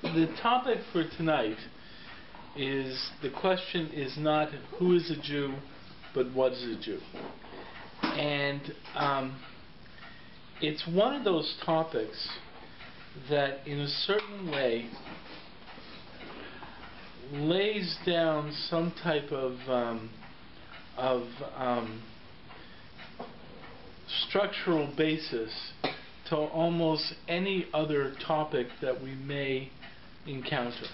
The topic for tonight is, the question is not who is a Jew, but what is a Jew? And it's one of those topics that in a certain way lays down some type of structural basis to almost any other topic that we may encounter.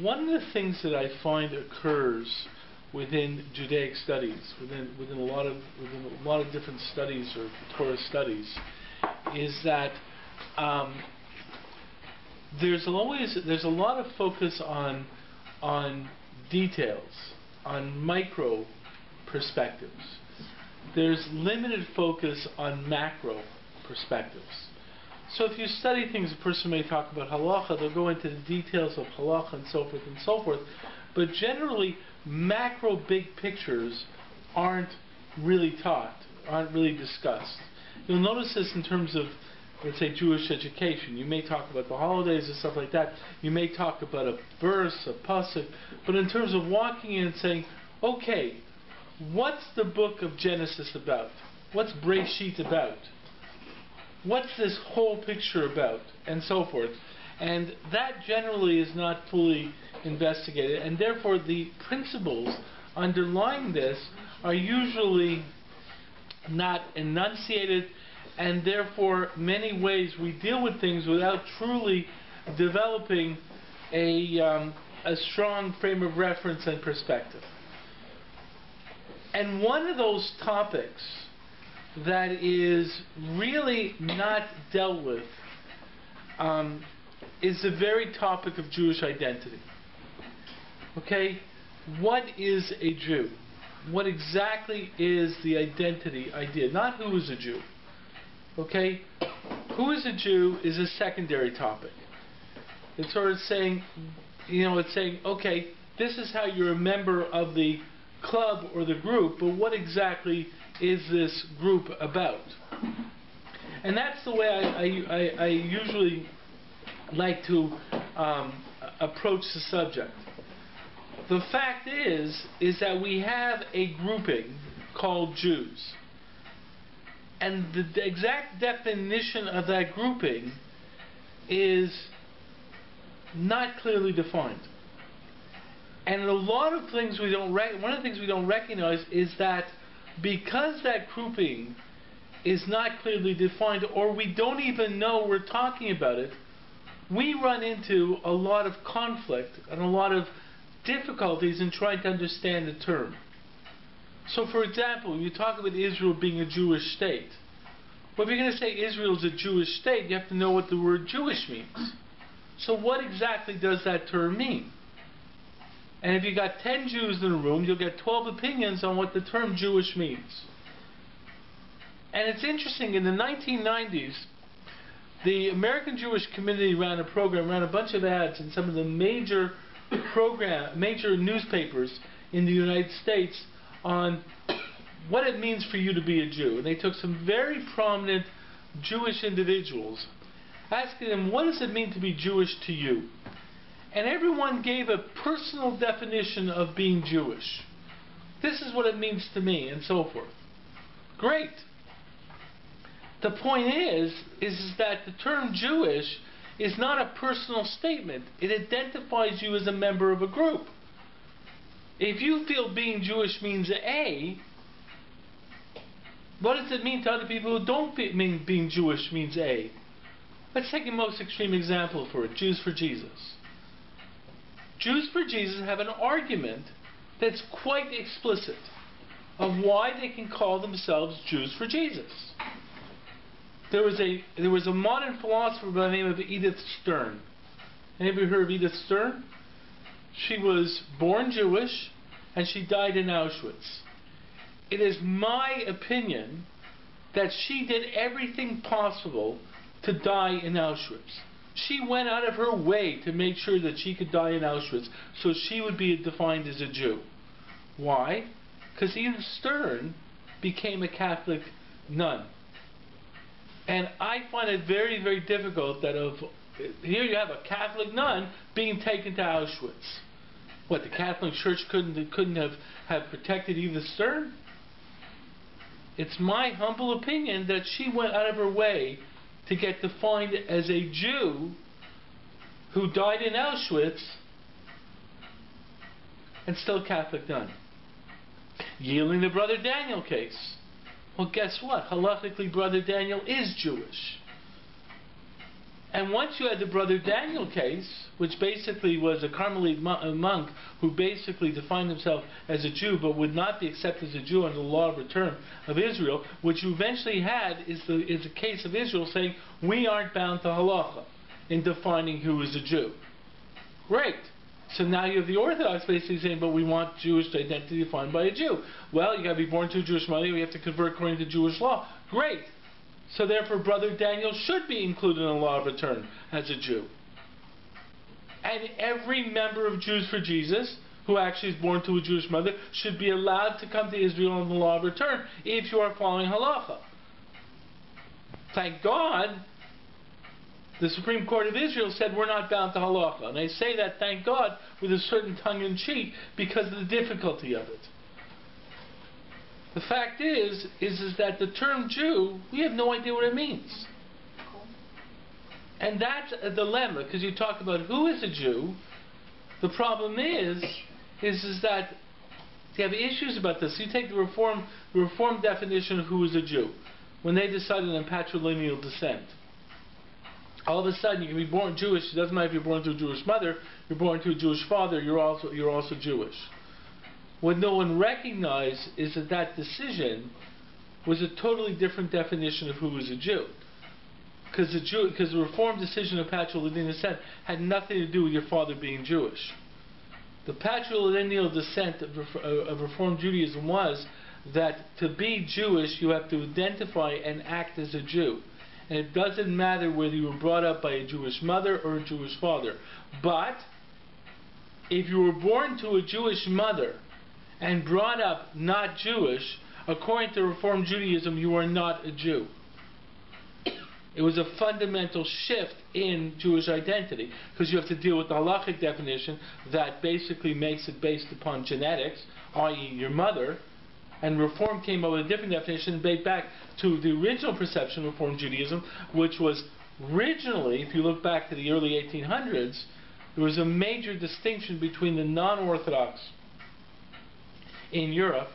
One of the things that I find occurs within Judaic studies, within a lot of different studies or Torah studies, is that there's a lot of focus on details, on micro perspectives. There's limited focus on macro perspectives. So if you study things, a person may talk about halacha, they'll go into the details of halacha and so forth, but generally macro big pictures aren't really taught, aren't really discussed. You'll notice this in terms of, let's say, Jewish education. You may talk about the holidays and stuff like that. You may talk about a verse, a pasuk, but in terms of walking in and saying, okay, what's the book of Genesis about? What's Breshit about? What's this whole picture about? And so forth. And that generally is not fully investigated, and therefore the principles underlying this are usually not enunciated, and therefore many ways we deal with things without truly developing a strong frame of reference and perspective. And one of those topics that is really not dealt with is the very topic of Jewish identity. Okay? What is a Jew? What exactly is the identity idea? Not who is a Jew. Okay? Who is a Jew is a secondary topic. It's sort of saying, okay, this is how you're a member of the club or the group, but what exactly is this group about? And that's the way I usually like to approach the subject. The fact is that we have a grouping called Jews, and the exact definition of that grouping is not clearly defined. And a lot of things one of the things we don't recognize is that because that grouping is not clearly defined, or we don't even know we're talking about it, we run into a lot of conflict and a lot of difficulties in trying to understand the term. So for example, when you talk about Israel being a Jewish state, well, if you're going to say Israel is a Jewish state, you have to know what the word Jewish means. So what exactly does that term mean? And if you got 10 Jews in a room, you'll get 12 opinions on what the term Jewish means. And it's interesting, in the 1990s, the American Jewish Community ran a bunch of ads in some of the major newspapers in the United States on what it means for you to be a Jew. And they took some very prominent Jewish individuals, asking them, what does it mean to be Jewish to you? And everyone gave a personal definition of being Jewish. This is what it means to me, and so forth. Great. The point is that the term Jewish is not a personal statement. It identifies you as a member of a group. If you feel being Jewish means A, what does it mean to other people who don't mean being Jewish means A? Let's take a most extreme example for it, Jews for Jesus. Jews for Jesus have an argument that's quite explicit of why they can call themselves Jews for Jesus. There was a modern philosopher by the name of Edith Stern. Anybody heard of Edith Stern? She was born Jewish and she died in Auschwitz. It is my opinion that she did everything possible to die in Auschwitz. She went out of her way to make sure that she could die in Auschwitz so she would be defined as a Jew. Why? Because Edith Stern became a Catholic nun. And I find it very, very difficult that of here you have a Catholic nun being taken to Auschwitz. What, the Catholic Church couldn't have protected Eva Stern? It's my humble opinion that she went out of her way to get defined as a Jew who died in Auschwitz and still a Catholic nun. Yielding the Brother Daniel case. Well, guess what? Halakhically, Brother Daniel is Jewish. And once you had the Brother Daniel case, which basically was a Carmelite monk who basically defined himself as a Jew but would not be accepted as a Jew under the law of return of Israel, what you eventually had is a case of Israel saying, we aren't bound to halacha in defining who is a Jew. Great. So now you have the Orthodox basically saying, but we want Jewish identity defined by a Jew. Well, you got to be born to a Jewish mother, you have to convert according to Jewish law. Great. So therefore, Brother Daniel should be included in the law of return as a Jew. And every member of Jews for Jesus, who actually is born to a Jewish mother, should be allowed to come to Israel on the law of return if you are following halacha. Thank God, the Supreme Court of Israel said we're not bound to halacha. And I say that, thank God, with a certain tongue-in-cheek because of the difficulty of it. The fact is that the term Jew, we have no idea what it means. And that's a dilemma, because you talk about who is a Jew. The problem is that you have issues about this. You take the Reform definition of who is a Jew. When they decided on patrilineal descent, all of a sudden you can be born Jewish. It doesn't matter if you're born to a Jewish mother, you're born to a Jewish father, you're also Jewish. What no one recognized is that decision was a totally different definition of who was a Jew. Because the Reform decision of patrilineal descent had nothing to do with your father being Jewish. The patrilineal descent of Reform Judaism was that to be Jewish, you have to identify and act as a Jew. And it doesn't matter whether you were brought up by a Jewish mother or a Jewish father. But if you were born to a Jewish mother and brought up not Jewish, according to Reform Judaism, you are not a Jew. It was a fundamental shift in Jewish identity, because you have to deal with the halachic definition that basically makes it based upon genetics, i.e. your mother, and Reform came up with a different definition and made back to the original perception of Reform Judaism, which was originally, if you look back to the early 1800s, there was a major distinction between the non-Orthodox in Europe.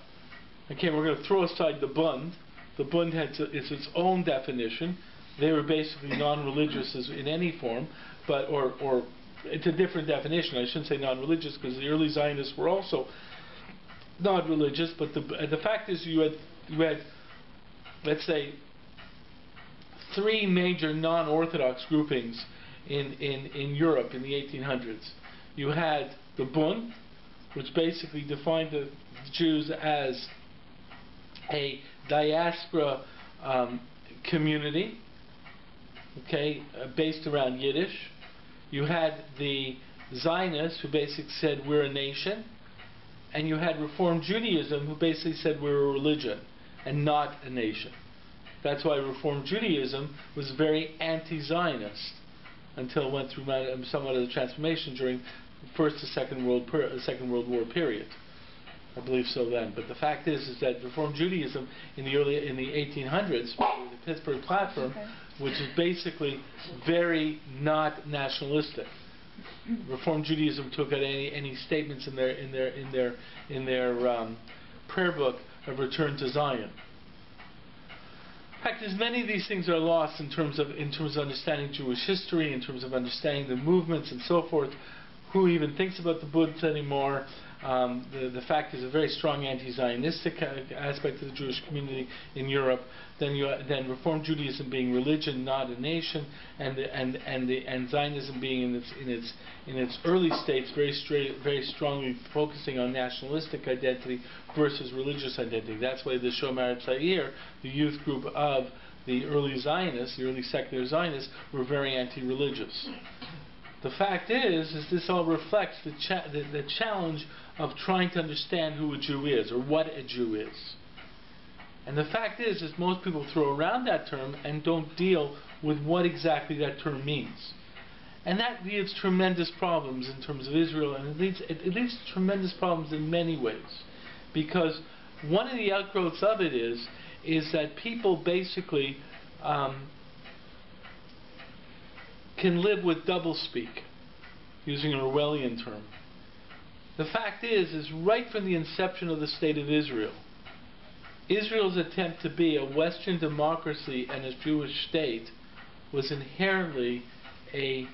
Okay, we're going to throw aside the Bund. The Bund is its own definition. They were basically non-religious in any form, but or it's a different definition. I shouldn't say non-religious because the early Zionists were also non-religious. But the fact is, you had let's say 3 major non-Orthodox groupings in Europe in the 1800s. You had the Bund, which basically defined the Jews as a diaspora community, okay, based around Yiddish. You had the Zionists, who basically said we're a nation, and you had Reform Judaism, who basically said we're a religion and not a nation. That's why Reform Judaism was very anti-Zionist until it went through somewhat of the transformation during the First to Second World War period. I believe so then. But the fact is that Reform Judaism in the 1800s, the Pittsburgh Platform, which is basically very not nationalistic. Reform Judaism took out any statements in their prayer book of return to Zion. In fact, as many of these things are lost in terms of understanding Jewish history, in terms of understanding the movements and so forth. Who even thinks about the Buddhists anymore? The fact is a very strong anti-Zionistic aspect of the Jewish community in Europe. Then Reform Judaism being religion, not a nation, and Zionism being in its early states very strongly focusing on nationalistic identity versus religious identity. That's why the Shomer Tza'ir, the youth group of the early Zionists, the early secular Zionists, were very anti-religious. The fact is this all reflects the challenge of trying to understand who a Jew is, or what a Jew is. And the fact is most people throw around that term and don't deal with what exactly that term means. And that leads tremendous problems in terms of Israel, and it leads to tremendous problems in many ways. Because one of the outgrowths of it is that people basically can live with doublespeak, using an Orwellian term. The fact is right from the inception of the State of Israel, Israel's attempt to be a Western democracy and a Jewish state was inherently a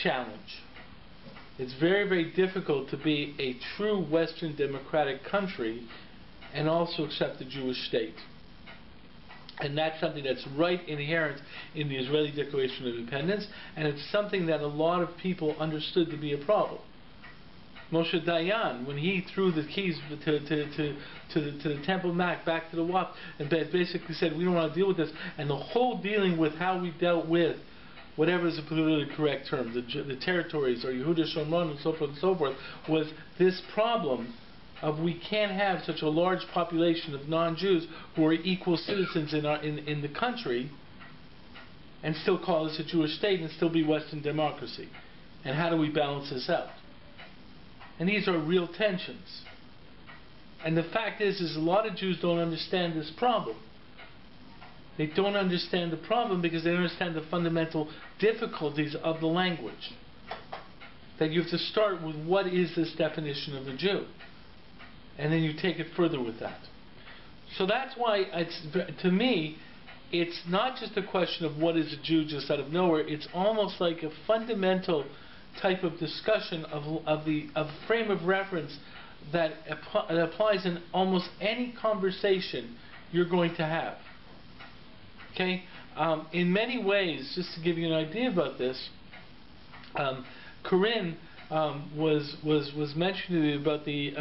challenge. It's very, very difficult to be a true Western democratic country and also accept the Jewish state. And that's something that's right inherent in the Israeli Declaration of Independence, and it's something that a lot of people understood to be a problem. Moshe Dayan, when he threw the keys to the Temple Mount back to the Waqf, and basically said, we don't want to deal with this, and the whole dealing with how we dealt with whatever is the politically correct term, the territories, or Yehuda Shomron, and so forth, was this problem of we can't have such a large population of non-Jews who are equal citizens in the country and still call this a Jewish state and still be Western democracy. And how do we balance this out? And these are real tensions. And the fact is a lot of Jews don't understand this problem. They don't understand the problem because they don't understand the fundamental difficulties of the language. That you have to start with what is this definition of a Jew? And then you take it further with that. So that's why, to me, it's not just a question of what is a Jew just out of nowhere. It's almost like a fundamental type of discussion of frame of reference that applies in almost any conversation you're going to have. Okay, in many ways, just to give you an idea about this, Corinne was mentioning about the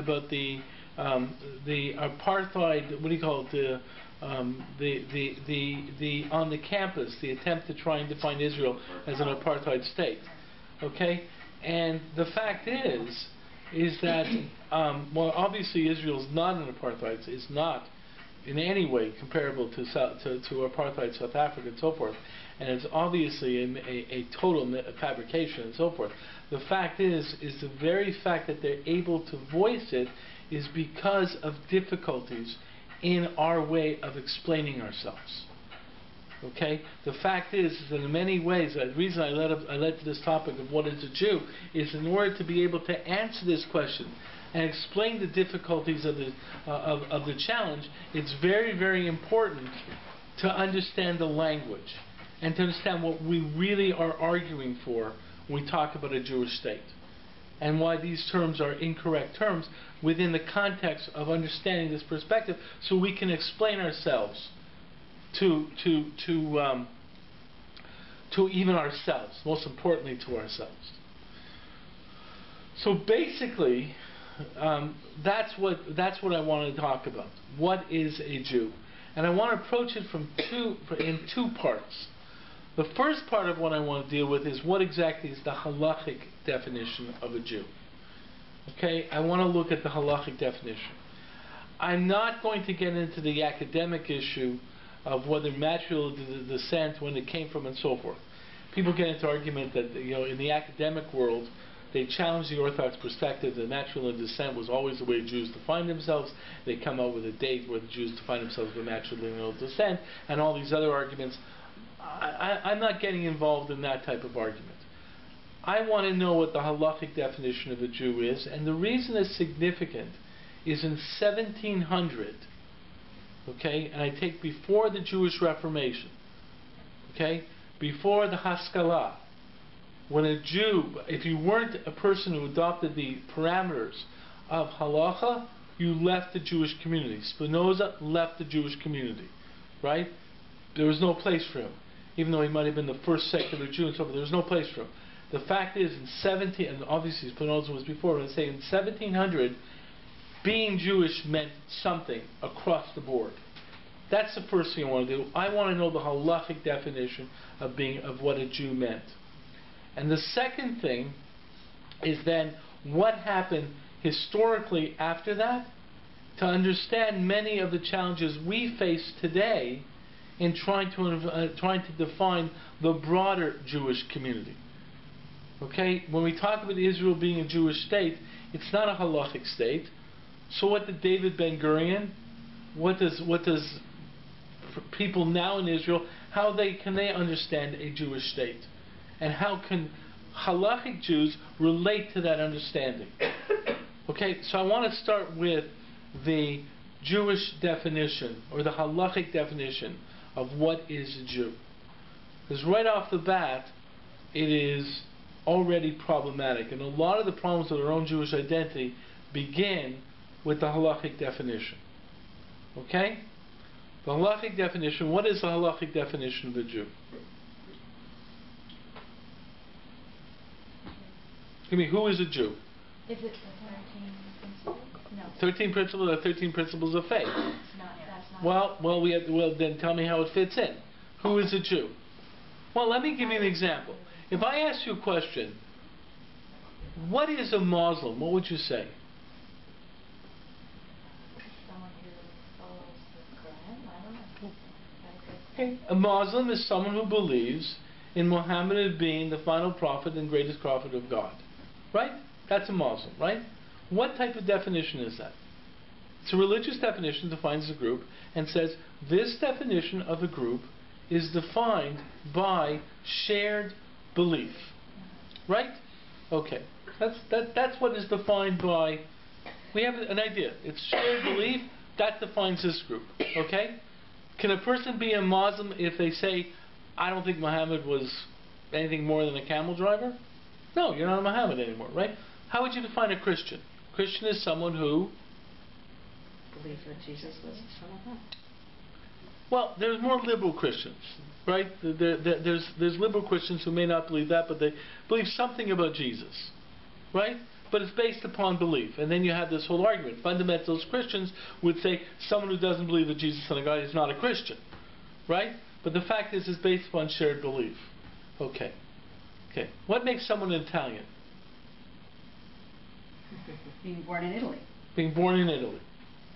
apartheid. What do you call it? The on the campus, the attempt to try and define Israel as an apartheid state. Okay, and the fact is that well, obviously Israel is not an apartheid. It's not in any way comparable to apartheid South Africa and so forth, and it's obviously a total fabrication and so forth. The fact is the very fact that they're able to voice it is because of difficulties in our way of explaining ourselves. Okay? The fact is that in many ways, the reason I led to this topic of what is a Jew is in order to be able to answer this question and explain the difficulties of the challenge. It's very, very important to understand the language and to understand what we really are arguing for when we talk about a Jewish state, and why these terms are incorrect terms within the context of understanding this perspective, so we can explain ourselves to even ourselves, most importantly to ourselves. So basically, that's what I want to talk about. What is a Jew? And I want to approach it in two parts. The first part of what I want to deal with is what exactly is the halachic definition of a Jew. Okay, I want to look at the halachic definition. I'm not going to get into the academic issue of whether natural descent, when it came from, and so forth. People get into argument that in the academic world, they challenge the Orthodox perspective that natural descent was always the way Jews define themselves. They come up with a date where the Jews define themselves with natural descent, and all these other arguments. I'm not getting involved in that type of argument. I want to know what the halachic definition of a Jew is, and the reason it's significant is in 1700, okay, and I take before the Jewish Reformation, okay, before the Haskalah, when a Jew, if you weren't a person who adopted the parameters of halacha, you left the Jewish community. Spinoza left the Jewish community, right? There was no place for him. Even though he might have been the first secular Jew and so forth, there was no place for him. The fact is, in 17, and obviously Spinoza was before, but I say in 1700, being Jewish meant something across the board. That's the first thing I want to do. I want to know the halachic definition of what a Jew meant. And the second thing is then what happened historically after that to understand many of the challenges we face today in trying to define the broader Jewish community. Okay, when we talk about Israel being a Jewish state, it's not a halachic state. So what did David Ben Gurion? What does people now in Israel, how can they understand a Jewish state, and how can halachic Jews relate to that understanding? Okay, so I want to start with the Jewish definition, or the halachic definition of what is a Jew. Because right off the bat, it is already problematic. And a lot of the problems with our own Jewish identity begin with the halachic definition. Okay? The halachic definition, what is the halachic definition of a Jew? Give me, who is a Jew? Is it the 13 principles? No. 13 principles are 13 principles of faith. It's not, that's not Well, then tell me how it fits in. Who is a Jew? Well, let me give you an example. If I ask you a question, what is a Muslim? What would you say? someone who follows the Quran. I don't know. Okay. A Muslim is someone who believes in Muhammad as being the final prophet and greatest prophet of God. Right? That's a Muslim, right? What type of definition is that? It's a religious definition, defines a group, and says this definition of a group is defined by shared belief. Right? Okay. That's what is defined by, we have an idea. It's shared belief, that defines this group. Okay? Can a person be a Muslim if they say, I don't think Muhammad was anything more than a camel driver? No, you're not a Muhammad anymore, right? How would you define a Christian? Christian is someone who believes that Jesus was the Son of God. Well, there's more liberal Christians, right? There's liberal Christians who may not believe that, but they believe something about Jesus, right? But it's based upon belief. And then you have this whole argument. Fundamentalist Christians would say someone who doesn't believe that Jesus is the Son of God is not a Christian, right? But the fact is it's based upon shared belief. Okay. Okay. What makes someone an Italian? Being born in Italy. Being born in Italy.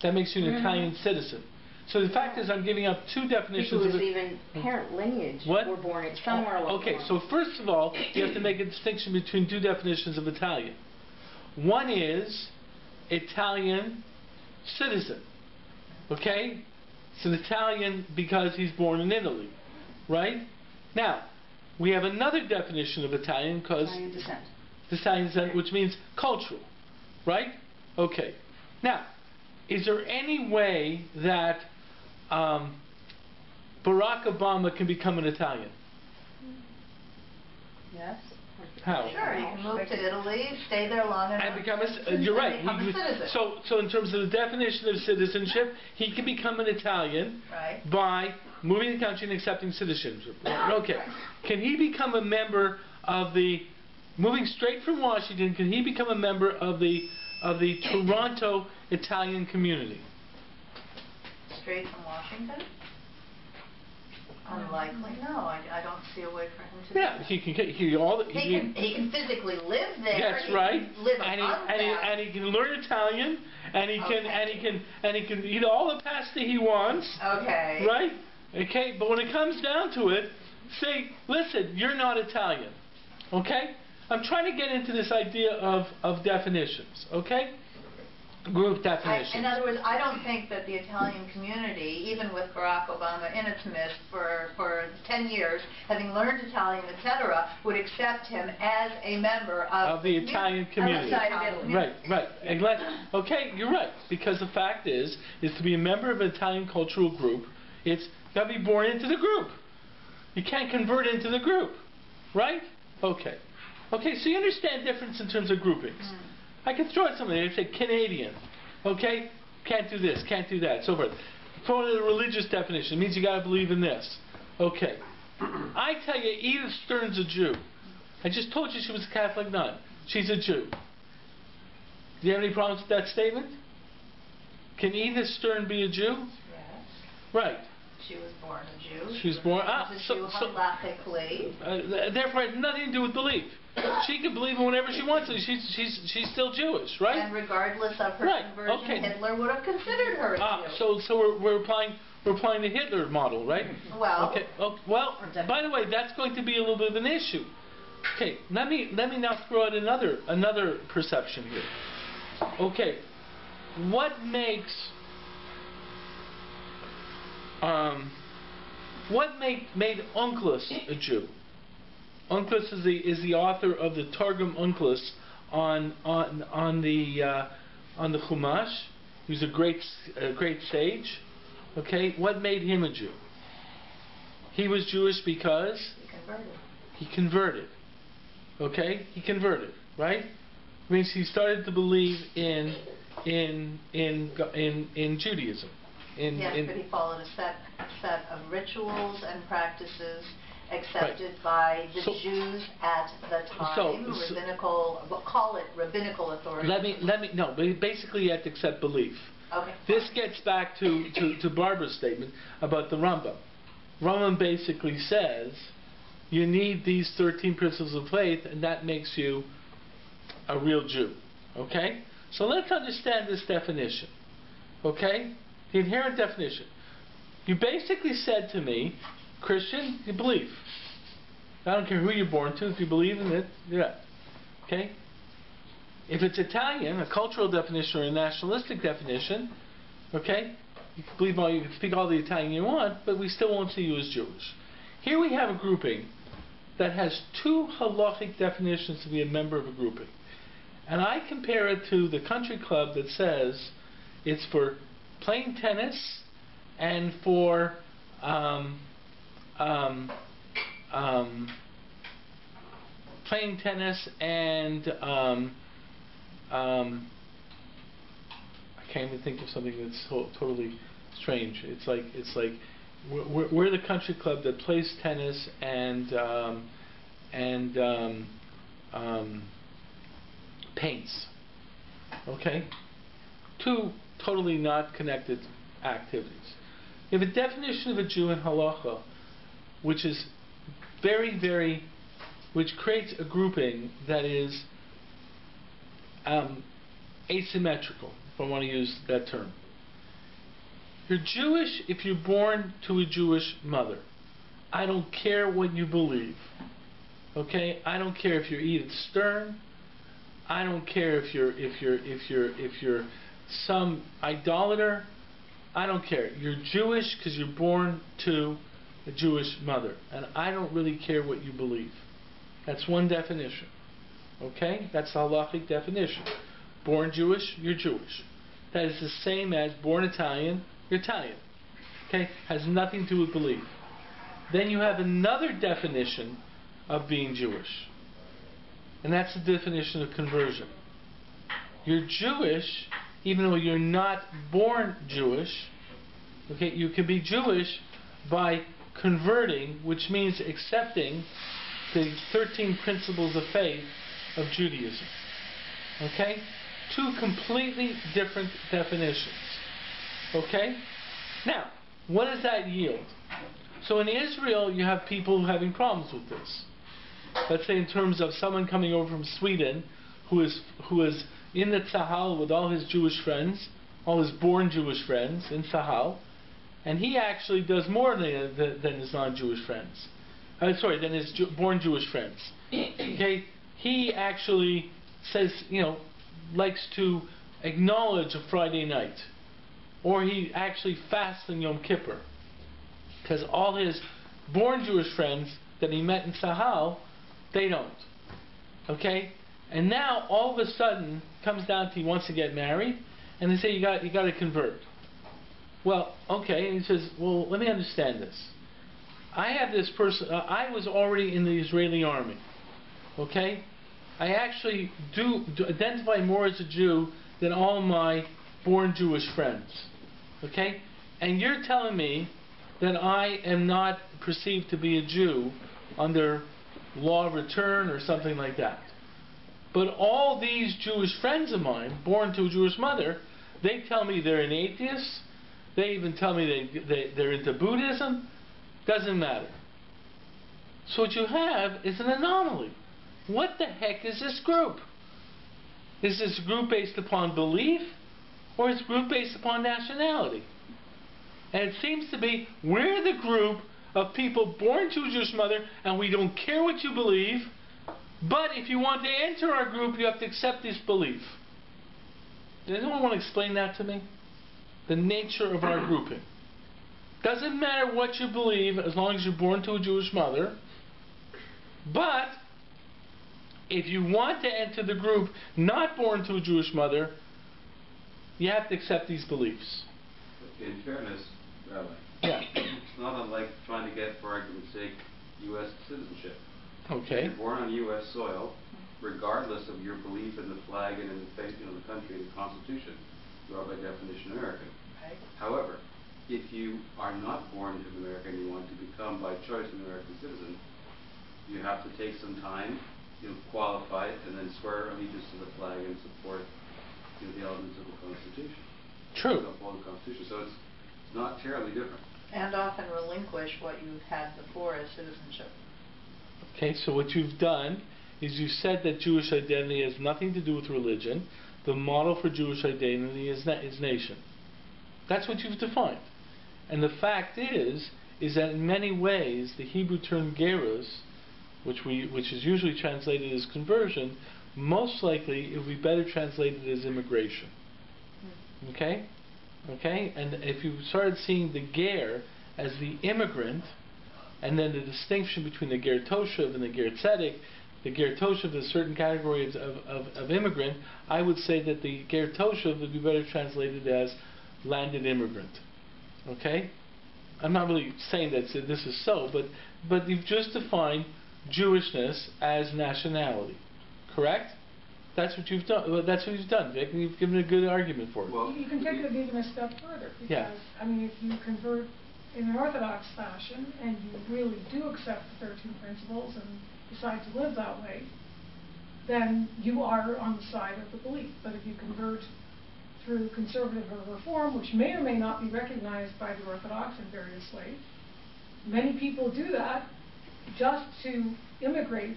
That makes you an Italian citizen. So the fact is I'm giving up two definitions People of whose even parent lineage were born somewhere along the line. Okay, so first of all, you have to make a distinction between two definitions of Italian. One is Italian citizen. Okay? It's an Italian because he's born in Italy. Right? Now, we have another definition of Italian because Italian descent. Italian descent, which means cultural. Right? Okay. Now, is there any way that Barack Obama can become an Italian? Yes. How? Sure, he can move to Italy, stay there long enough. And become you're right. Become a citizen. So in terms of the definition of citizenship, he can become an Italian Right. by moving to the country and accepting citizenship. Okay. Can he become a member of the, moving straight from Washington, can he become a member of the Toronto Italian community? Straight from Washington? Unlikely. No, I don't see a way for him to. Yeah, he can. He can physically live there. That's he right. Can live and he can learn Italian, and he can eat all the pasta he wants. Okay. Right. Okay. But when it comes down to it, say, listen, you're not Italian. Okay. I'm trying to get into this idea of definitions. Okay. Group definitions. In other words, I don't think that the Italian community, even with Barack Obama in its midst for 10 years, having learned Italian, etc., would accept him as a member of the Italian community. Outside of Italy. Right. Okay, you're right. Because the fact is to be a member of an Italian cultural group, it's got to be born into the group. You can't convert into the group. Right? Okay. Okay, so you understand difference in terms of groupings. I can throw out something. I say Canadian. Okay? Can't do this, can't do that, so forth. Throw in a religious definition. It means you got to believe in this. Okay. I tell you, Edith Stern's a Jew. I just told you she was a Catholic nun. She's a Jew. Do you have any problems with that statement? Can Edith Stern be a Jew? Yes. Right. She was born a Jew. She was born. Halachically. Therefore, it has nothing to do with belief. She can believe in whatever she wants to. She's still Jewish, right? And regardless of her conversion, Hitler would have considered her a Jew. So we're applying the Hitler model, right? Well. Okay. Oh, well, by the way, that's going to be a little bit of an issue, Okay, let me now throw out another perception here. Okay, what made Onkelos a Jew? Onkelos is the author of the Targum Onkelos on the Chumash. He's a great sage. Okay, what made him a Jew? He was Jewish because he converted. Okay, he converted, right? Means he started to believe in Judaism. Yes, but he followed a set of rituals and practices accepted right. by the Jews at the time. Rabbinical, we'll call it rabbinical authority. But basically you have to accept belief. Okay. This gets back to Barbara's statement about the Rambam. Rambam basically says you need these 13 principles of faith, and that makes you a real Jew. Okay? So let's understand this definition. Okay? The inherent definition. You basically said to me, Christian, you believe. I don't care who you're born to, if you believe in it, yeah. Okay? If it's Italian, a cultural definition or a nationalistic definition, okay, you can speak all the Italian you want, but we still won't see you as Jewish. Here we have a grouping that has two halachic definitions to be a member of a grouping. And I compare it to the country club that says it's for playing tennis and for playing tennis and I can't even think of something that's totally strange. It's like we're the country club that plays tennis and paints. Okay? Two totally not connected activities. You have a definition of a Jew in halacha, which is which creates a grouping that is asymmetrical, if I want to use that term. You're Jewish if you're born to a Jewish mother. I don't care what you believe. Okay? I don't care if you're Edith Stern. I don't care if you're some idolater. I don't care. You're Jewish because you're born to a Jewish mother. And I don't really care what you believe. That's one definition. Okay? That's the halachic definition. Born Jewish, you're Jewish. That is the same as born Italian, you're Italian. Okay? Has nothing to do with belief. Then you have another definition of being Jewish. And that's the definition of conversion. You're Jewish even though you're not born Jewish. Okay? You can be Jewish by converting, which means accepting the 13 principles of faith of Judaism. Okay? Two completely different definitions. Okay? Now, what does that yield? So in Israel, you have people having problems with this. Let's say in terms of someone coming over from Sweden who is in the Tzahal with all his Jewish friends, all his born Jewish friends in Tzahal, and he actually does more than his non-Jewish friends. Than his born Jewish friends. Okay? He actually says, likes to acknowledge a Friday night. Or he actually fasts on Yom Kippur. Because all his born Jewish friends that he met in Sahal, they don't. Okay? And now, all of a sudden, comes down to he wants to get married, and they say, you got to convert. Well, okay, and he says, well, let me understand this. I have this person, I was already in the Israeli army. Okay? I actually do identify more as a Jew than all my born Jewish friends. Okay? And you're telling me that I am not perceived to be a Jew under law of return or something like that. But all these Jewish friends of mine, born to a Jewish mother, they tell me they're an atheist. They even tell me they're into Buddhism. Doesn't matter. So what you have is an anomaly. What the heck is this group? Is this group based upon belief, or is this group based upon nationality? And it seems to be we're the group of people born to a Jewish mother, and we don't care what you believe. But if you want to enter our group, you have to accept this belief. Does anyone want to explain that to me? The nature of our grouping. Doesn't matter what you believe as long as you're born to a Jewish mother. But if you want to enter the group not born to a Jewish mother, you have to accept these beliefs. In fairness, Rabbi, yeah. It's not unlike trying to get, for argument's sake, U.S. citizenship. Okay. If you're born on U.S. soil, regardless of your belief in the flag and in the faith, the country and the Constitution, you are by definition American. Right. However, if you are not born to America and you want to become by choice an American citizen, you have to take some time, qualify it, and then swear allegiance to the flag and support the elements of the Constitution. True. Uphold the Constitution. So it's not terribly different. And often relinquish what you've had before as citizenship. Okay, so what you've done is you said that Jewish identity has nothing to do with religion. The model for Jewish identity is nation. That's what you've defined. And the fact is that in many ways the Hebrew term gerus, which is usually translated as conversion, most likely it would be better translated as immigration. Okay? Okay? And if you started seeing the ger as the immigrant, and then the distinction between the ger toshav and the ger tzedek, the ger toshav is a certain category of immigrant, I would say that the ger toshav would be better translated as landed immigrant. Okay? I'm not really saying that this is so, but you've just defined Jewishness as nationality. Correct? That's what you've done. Well, that's what you've done, Vic. And you've given a good argument for it. Well, you can take it even a step further. Because, yeah. I mean, if you convert in an Orthodox fashion and you really do accept the 13 principles and decide to live that way, then you are on the side of the belief. But if you convert through conservative or reform, which may or may not be recognized by the Orthodox in various ways, many people do that just to immigrate,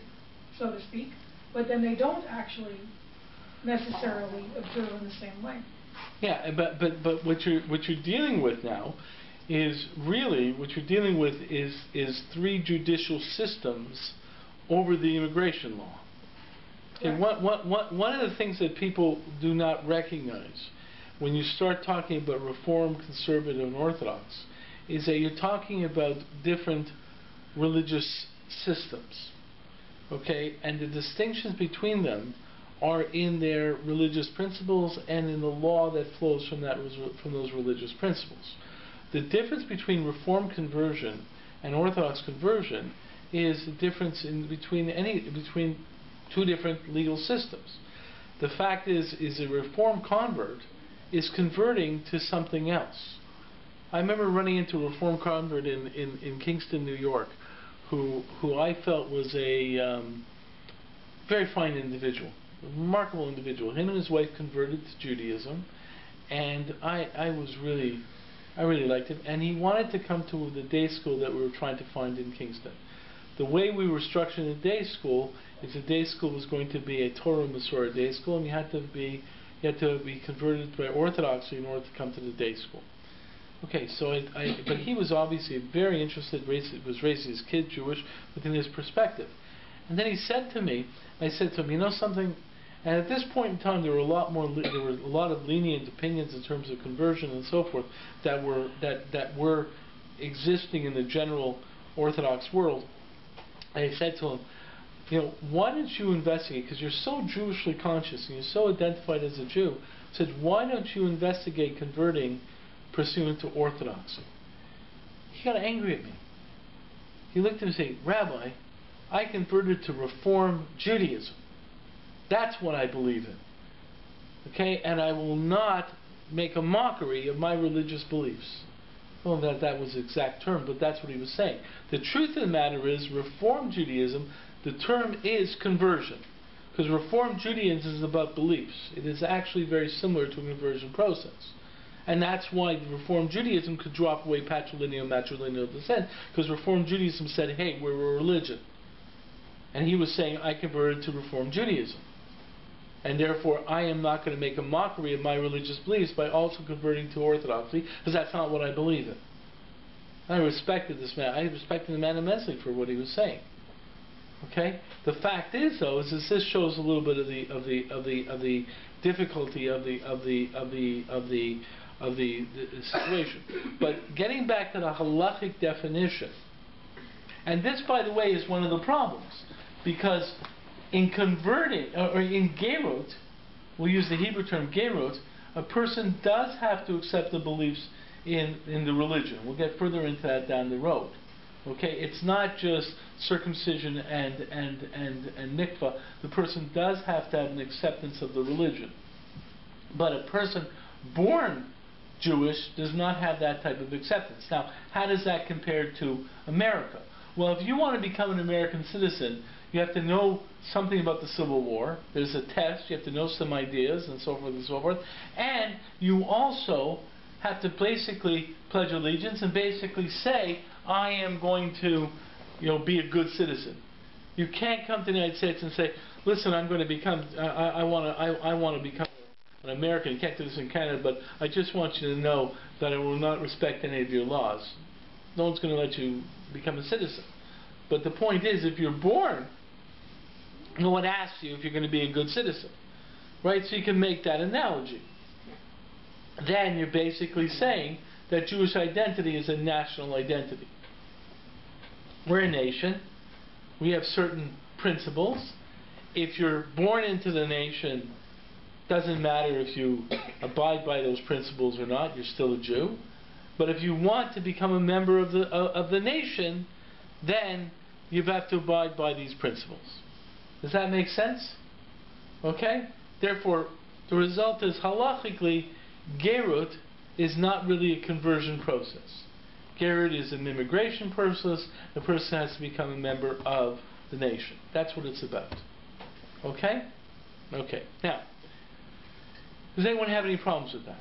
so to speak, but then they don't actually necessarily observe in the same way. Yeah, but what you're dealing with now is really three judicial systems over the immigration law. Okay, one of the things that people do not recognize when you start talking about Reform, Conservative, and Orthodox is that you're talking about different religious systems. Okay, and the distinctions between them are in their religious principles and in the law that flows from those religious principles. The difference between Reform conversion and Orthodox conversion is the difference between two different legal systems. The fact is a Reform convert is converting to something else. I remember running into a Reform convert in Kingston, New York, who I felt was a very fine individual, a remarkable individual. Him and his wife converted to Judaism, and I really liked him. And he wanted to come to the day school that we were trying to find in Kingston. The way we were structuring the day school is the day school was going to be a Torah Masorah day school, and you had to be converted by Orthodoxy in order to come to the day school. Okay, so but he was obviously very interested, was raising his kid Jewish within his perspective. And then he said to me, I said to him, you know something? And at this point in time, there were a lot of lenient opinions in terms of conversion and so forth that were existing in the general Orthodox world. And I said to him, you know, why don't you investigate? Because you're so Jewishly conscious and you're so identified as a Jew. I said, why don't you investigate converting pursuant to Orthodoxy? He got angry at me. He looked at me and said, Rabbi, I converted to Reform Judaism. That's what I believe in. Okay? And I will not make a mockery of my religious beliefs. Well, that was the exact term, but that's what he was saying. The truth of the matter is, Reform Judaism, the term is conversion. Because Reform Judaism is about beliefs. It is actually very similar to a conversion process. And that's why Reform Judaism could drop away patrilineal, matrilineal descent, because Reform Judaism said, hey, we're a religion. And he was saying, I converted to Reform Judaism. And therefore, I am not going to make a mockery of my religious beliefs by also converting to Orthodoxy, because that's not what I believe in. I respected this man. I respected the man immensely for what he was saying. Okay. The fact is, though, is this shows a little bit of the difficulty of the situation. But getting back to the halachic definition, and this, by the way, is one of the problems, because in converting or in gerut, we'll use the Hebrew term gerut, a person does have to accept the beliefs in the religion. We'll get further into that down the road. Okay, it's not just circumcision and mikvah. The person does have to have an acceptance of the religion. But a person born Jewish does not have that type of acceptance. Now, how does that compare to America? Well, if you want to become an American citizen, you have to know something about the Civil War. There's a test. You have to know some ideas and so forth and so forth. And you also have to basically pledge allegiance and basically say, I am going to, be a good citizen. You can't come to the United States and say, listen, I'm going to become, I want to become an American. You can't do this in Canada, but I just want you to know that I will not respect any of your laws. No one's going to let you become a citizen. But the point is, if you're born, no one asks you if you're going to be a good citizen. Right? So you can make that analogy. Then you're basically saying that Jewish identity is a national identity. We're a nation. We have certain principles. If you're born into the nation, doesn't matter if you abide by those principles or not, you're still a Jew. But if you want to become a member of the nation, then you have to abide by these principles. Does that make sense? Okay? Therefore, the result is halachically, gerut is not really a conversion process. Gerut is an immigration process. The person has to become a member of the nation. That's what it's about. Okay? Okay. Now, does anyone have any problems with that?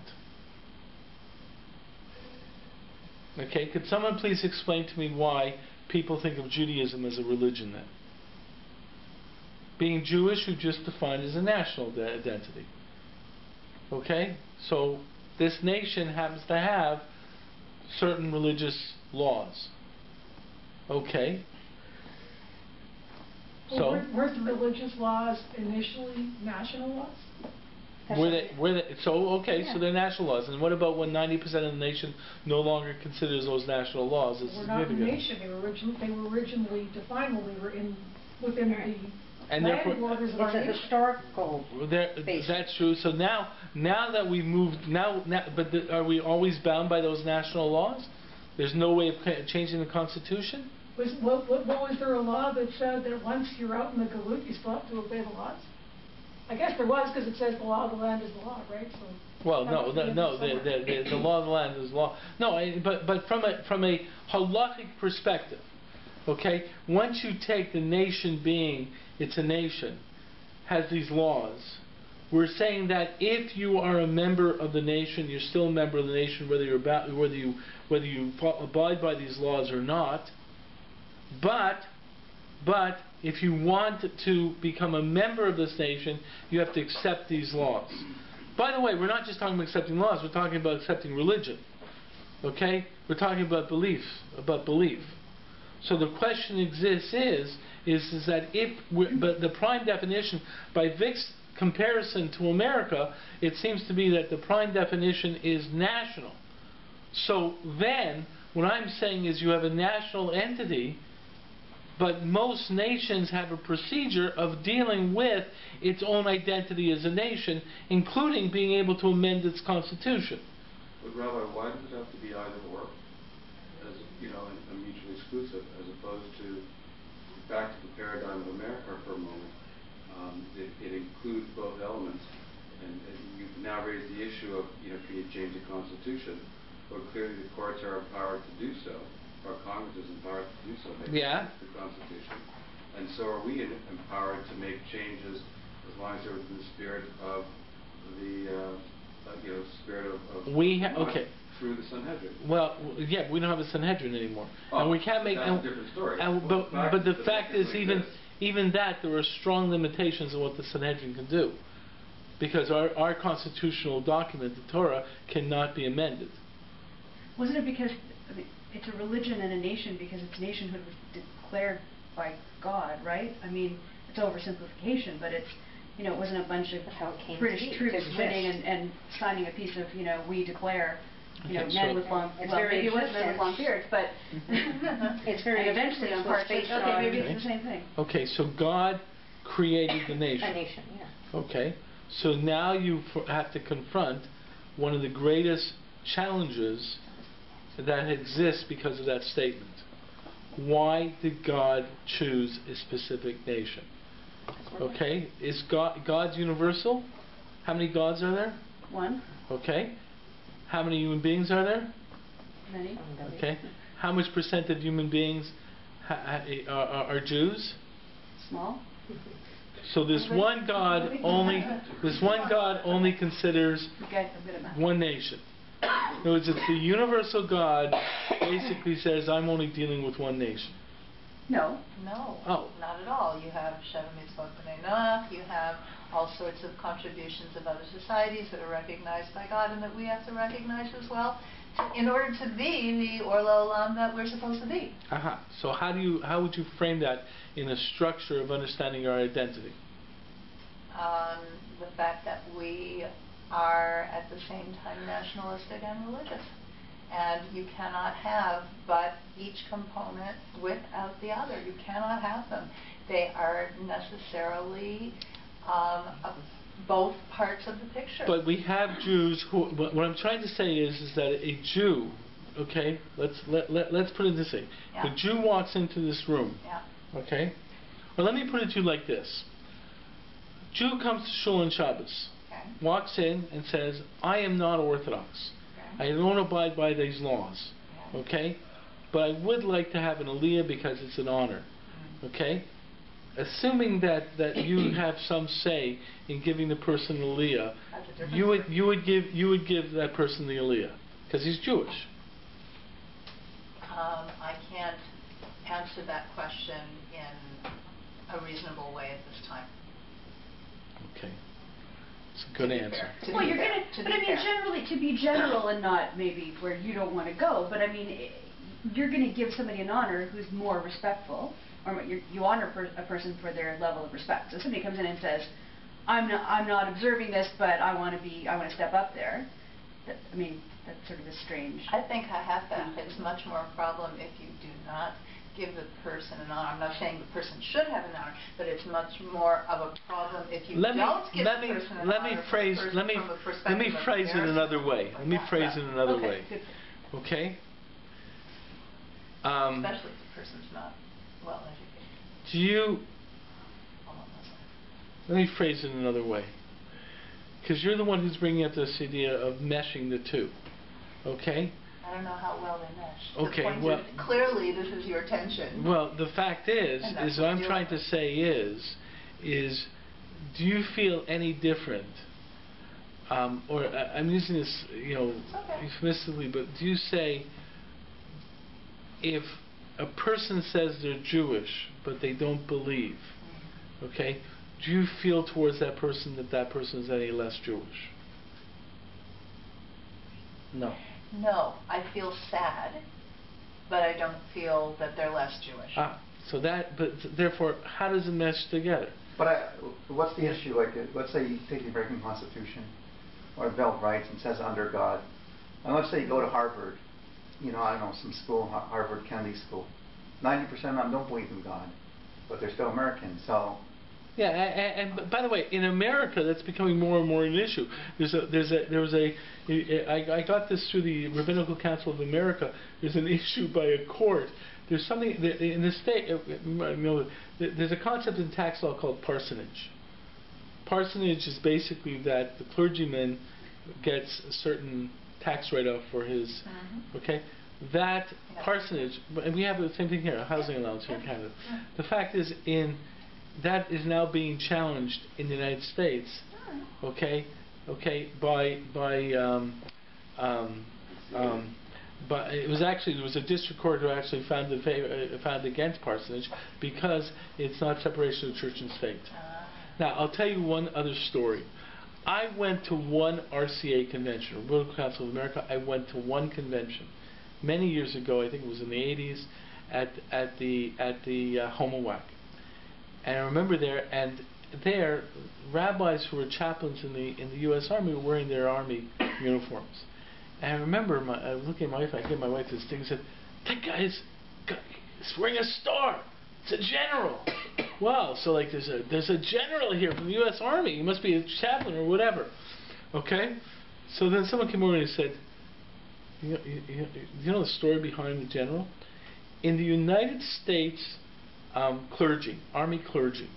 Okay, could someone please explain to me why people think of Judaism as a religion then? Being Jewish, who just defined as a national identity. Okay? So, this nation happens to have certain religious laws. Okay? Well, weren't the religious laws initially national laws? So they're national laws. And what about when 90% of the nation no longer considers those national laws as significant? We're not a nation. They were originally defined when we were within the land borders of our nation. It's a historical basis. That's true. So now that we've moved, are we always bound by those national laws? There's no way of changing the Constitution? Was there a law that said that once you're out in the galut, you still have to obey the laws? I guess there was, because it says the law of the land is the law, right? So well, no, the law of the land is law. No, but from a halachic perspective, okay, once you take the nation being it's a nation, has these laws, we're saying that if you are a member of the nation, you're still a member of the nation, whether you abide by these laws or not. But if you want to become a member of this nation, you have to accept these laws. By the way, we're not just talking about accepting laws, we're talking about accepting religion. Okay? We're talking about belief. So the question exists is that but the prime definition, by Vic's comparison to America, it seems to be that the prime definition is national. So then, what I'm saying is you have a national entity, but most nations have a procedure of dealing with its own identity as a nation, including being able to amend its constitution. But Rabbi, why does it have to be either or, as and mutually exclusive, as opposed to back to the paradigm of America for a moment? It includes both elements, and you've now raised the issue of can you change the constitution? Well, clearly the courts are empowered to do so. Our Congress is empowered to do so, the Constitution. And so are we empowered to make changes as long as they're within the spirit of the through the Sanhedrin. Well, yeah, we don't have a Sanhedrin anymore, and we can't make. That's a different story. But the fact is, even that there are strong limitations on what the Sanhedrin can do, because our constitutional document, the Torah, cannot be amended. Wasn't it because it's a religion and a nation because its nationhood was declared by God, right? I mean, it's oversimplification, but it's, you know, it wasn't a bunch of How it came to British be, to troops exist. winning and signing a piece of, you know, we declare, you know, Okay, men so- with long, It's well, very maybe it was men with long existence. beards, but It's very and eventually on existence was parts, based okay, on maybe Okay. it's the same thing. Okay, so God created the a nation. nation, yeah. Okay, so now you have to confront one of the greatest challenges that exists because of that statement. Why did God choose a specific nation? Okay, is God's universal? How many gods are there? One, Okay. How many human beings are there? many. Okay. How much percent of human beings are Jews? Small. So this one God only considers Okay, I'm good at math. one nation. In other words, it's the universal God basically says, I'm only dealing with one nation. No. No, Oh. not at all. You have Sheva Mitzvot B'nai Noach, you have all sorts of contributions of other societies that are recognized by God and that we have to recognize as well in order to be the Orla Olam that we're supposed to be. Aha. So how would you frame that in a structure of understanding our identity? The fact that we are at the same time nationalistic and religious. And you cannot have but each component without the other. You cannot have them. They are necessarily both parts of the picture. But we have Jews who. What I'm trying to say is that a Jew, okay, let's put it this way. Yeah. The Jew walks into this room, Yeah. okay, or let me put it to you like this. Jew comes to Shul on Shabbos, Okay. walks in and says, I am not Orthodox. Okay. I don't abide by these laws, okay? But I would like to have an aliyah because it's an honor, okay? Assuming that you have some say in giving the person an aliyah, That's a different you would give that person the aliyah because he's Jewish. I can't answer that question in a reasonable way at this time. Okay, it's a good To be answer. fair. To Well, be you're fair. gonna, To but be I mean, fair. generally, to be general and not maybe where you don't want to go, but I mean, you're gonna give somebody an honor who's more respectful, or you honor a person for their level of respect. So somebody comes in and says, I'm not observing this, but I want to step up there. I mean, that's sort of a strange. I think it's much more a problem if you do not give the person an honor. I'm not saying the person should have an honor, but it's much more of a problem if you don't give the person an honor from a perspective let me of phrase it another way. Let me phrase it another Okay, way. good. Okay? Especially if the person's not well educated. Do you... I'm a Muslim. Let me phrase it another way. Because you're the one who's bringing up this idea of meshing the two. Okay? I don't know how well they mesh. Okay, The point well- is, clearly this is your tension. Well, the fact is And that's what what I'm we're trying to dealing say is, do you feel any different? Or I'm using this, Okay. euphemistically, but do you say if a person says they're Jewish but they don't believe, okay, do you feel towards that person that person is any less Jewish? No. No, I feel sad, but I don't feel that they're less Jewish. But therefore, how does it mesh together? But what's the issue? Like, let's say you take the American Constitution or the Bill of Rights and says under God. And let's say you go to Harvard, I don't know, some school, Harvard Kennedy School. 90% of them don't believe in God, but they're still American. So. Yeah, and by the way, in America, that's becoming more and more an issue. I got this through the Rabbinical Council of America. There's an issue by a court. There's something in the state. There's a concept in tax law called parsonage. Parsonage is basically that the clergyman gets a certain tax write-off for his. Okay, that parsonage, and we have the same thing here, a housing allowance here in Canada. The fact is, that is now being challenged in the United States, but it was actually, there was a district court who actually found against parsonage because it's not separation of church and state. Now, I'll tell you one other story. I went to one RCA convention, Rabbinical Council of America. I went to one convention many years ago. I think it was in the 80s at the Home of WAC. And I remember there, rabbis who were chaplains in the U.S. Army were wearing their army uniforms. And I remember I was looking at my wife, I gave my wife this thing and said, that guy's wearing a star. It's a general. Wow, so like there's a general here from the U.S. Army. He must be a chaplain or whatever. Okay? So then someone came over and said, you know the story behind the general? In the United States clergy, Army clergy,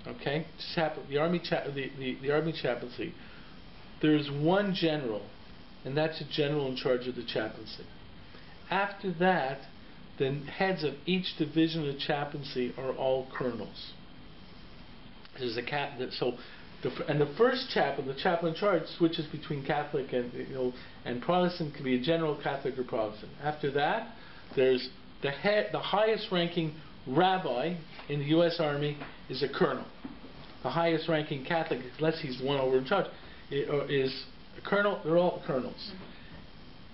okay, the Army chaplaincy, there's one general, and that's a general in charge of the chaplaincy. After that, the heads of each division of the chaplaincy are all colonels. There's and the first chaplain, the chaplain in charge, switches between Catholic and Protestant. Can be a general Catholic or Protestant. After that, there's the highest ranking rabbi in the U.S. Army is a colonel. The highest ranking Catholic, unless he's the one over in charge, is a colonel. They're all colonels.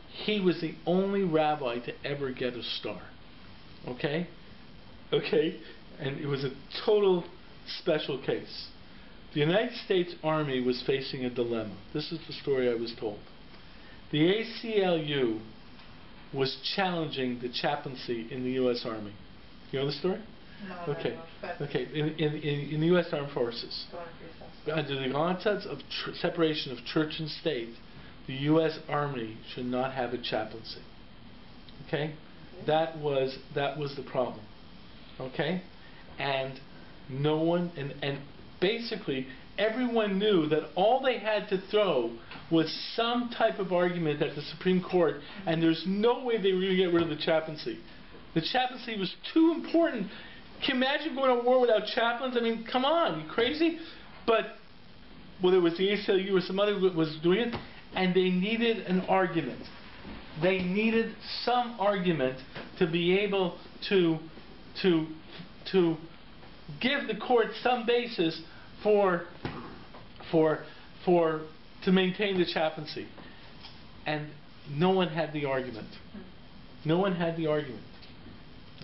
He was the only rabbi to ever get a star. Okay? Okay? And it was a total special case. The United States Army was facing a dilemma. This is the story I was told. The ACLU was challenging the chaplaincy in the U.S. Army. You know the story? No, okay. No. Okay. In the U.S. Armed Forces, under the concepts of separation of church and state, the U.S. Army should not have a chaplaincy. Okay? That was the problem. Okay? And no one, and basically everyone knew that all they had to throw was some type of argument at the Supreme Court, and there's no way they were going to get rid of the chaplaincy. The chaplaincy was too important. Can you imagine going to war without chaplains? I mean, come on, you crazy? But whether it was the ACLU or somebody was doing it, and they needed an argument. They needed some argument to be able to give the court some basis to maintain the chaplaincy. And no one had the argument. No one had the argument.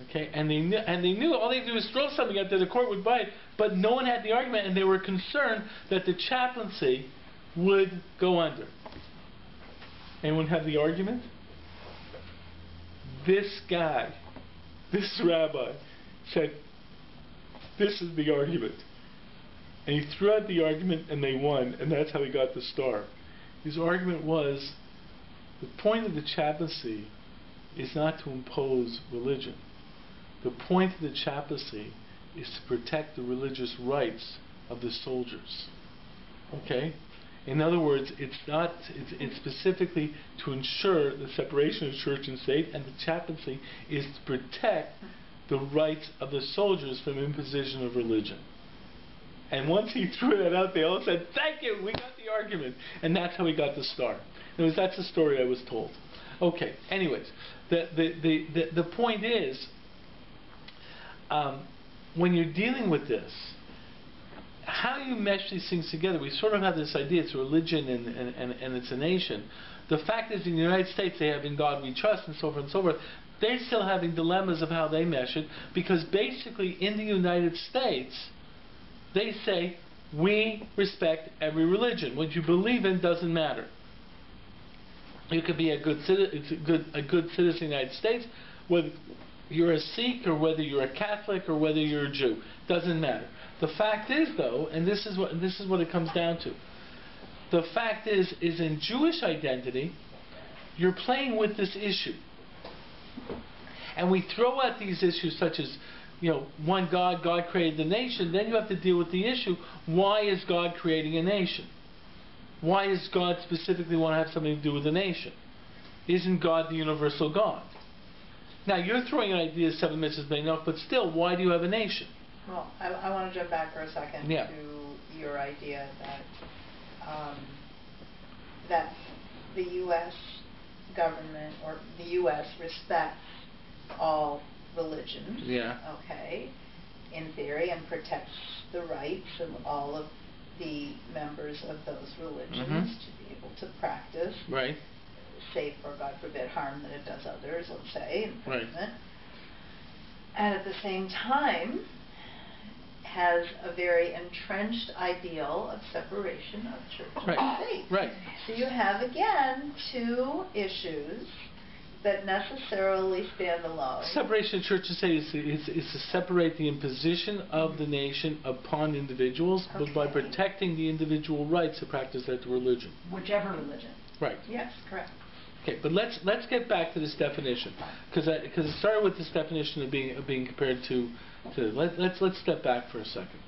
Okay, and they knew all they had to do was throw something out there, the court would buy it, but no one had the argument, and they were concerned that the chaplaincy would go under. Anyone have the argument? This guy, this rabbi, said, this is the argument. And he threw out the argument, and they won, and that's how he got the star. His argument was, the point of the chaplaincy is not to impose religion. The point of the chaplaincy is to protect the religious rights of the soldiers. Okay? In other words, it's specifically to ensure the separation of church and state, and the chaplaincy is to protect the rights of the soldiers from imposition of religion. And once he threw that out, they all said, thank you, we got the argument. And that's how he got the star. That's the story I was told. Okay, anyways, the point is, when you're dealing with this, how you mesh these things together, we sort of have this idea, it's a religion and it's a nation. The fact is, in the United States, they have in God we trust and so forth and so forth. They're still having dilemmas of how they mesh it, because basically in the United States, they say, we respect every religion. What you believe in doesn't matter. You could be a good citizen of the United States, whether you're a Sikh or whether you're a Catholic or whether you're a Jew. Doesn't matter. The fact is, though, and this is what it comes down to. The fact is in Jewish identity, you're playing with this issue. And we throw out these issues such as, one God, God created the nation. Then you have to deal with the issue, why is God creating a nation? Why does God specifically want to have something to do with the nation? Isn't God the universal God? Now, you're throwing an idea, 7 Mrs. Maynard, but still, why do you have a nation? Well, I want to jump back for a second to your idea that the U.S. government or the U.S. respects all religions, okay, in theory, and protects the rights of all of the members of those religions to be able to practice, save for, God forbid, harm that it does others, let's say, imprisonment. And at the same time, has a very entrenched ideal of separation of church Right. and state. Right. So you have, again, two issues that necessarily stand alone. Separation of church and state is to separate the imposition of the nation upon individuals, but by Okay. protecting the individual rights to practice that religion. Whichever religion. Right. Yes, correct. Okay, but let's get back to this definition, because it started with this definition of being compared to. Let's step back for a second.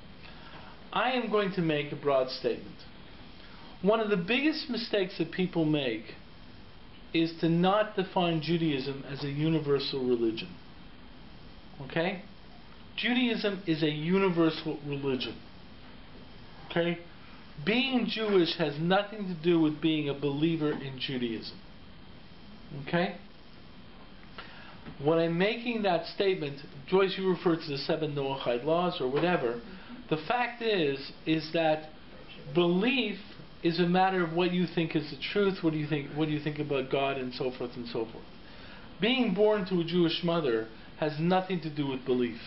I am going to make a broad statement. One of the biggest mistakes that people make is to not define Judaism as a universal religion. Okay? Judaism is a universal religion. Okay? Being Jewish has nothing to do with being a believer in Judaism. Okay? When I'm making that statement, Joyce, you refer to the 7 Noahide laws or whatever. The fact is that belief is a matter of what you think is the truth, what do you think about God, and so forth and so forth. Being born to a Jewish mother has nothing to do with belief.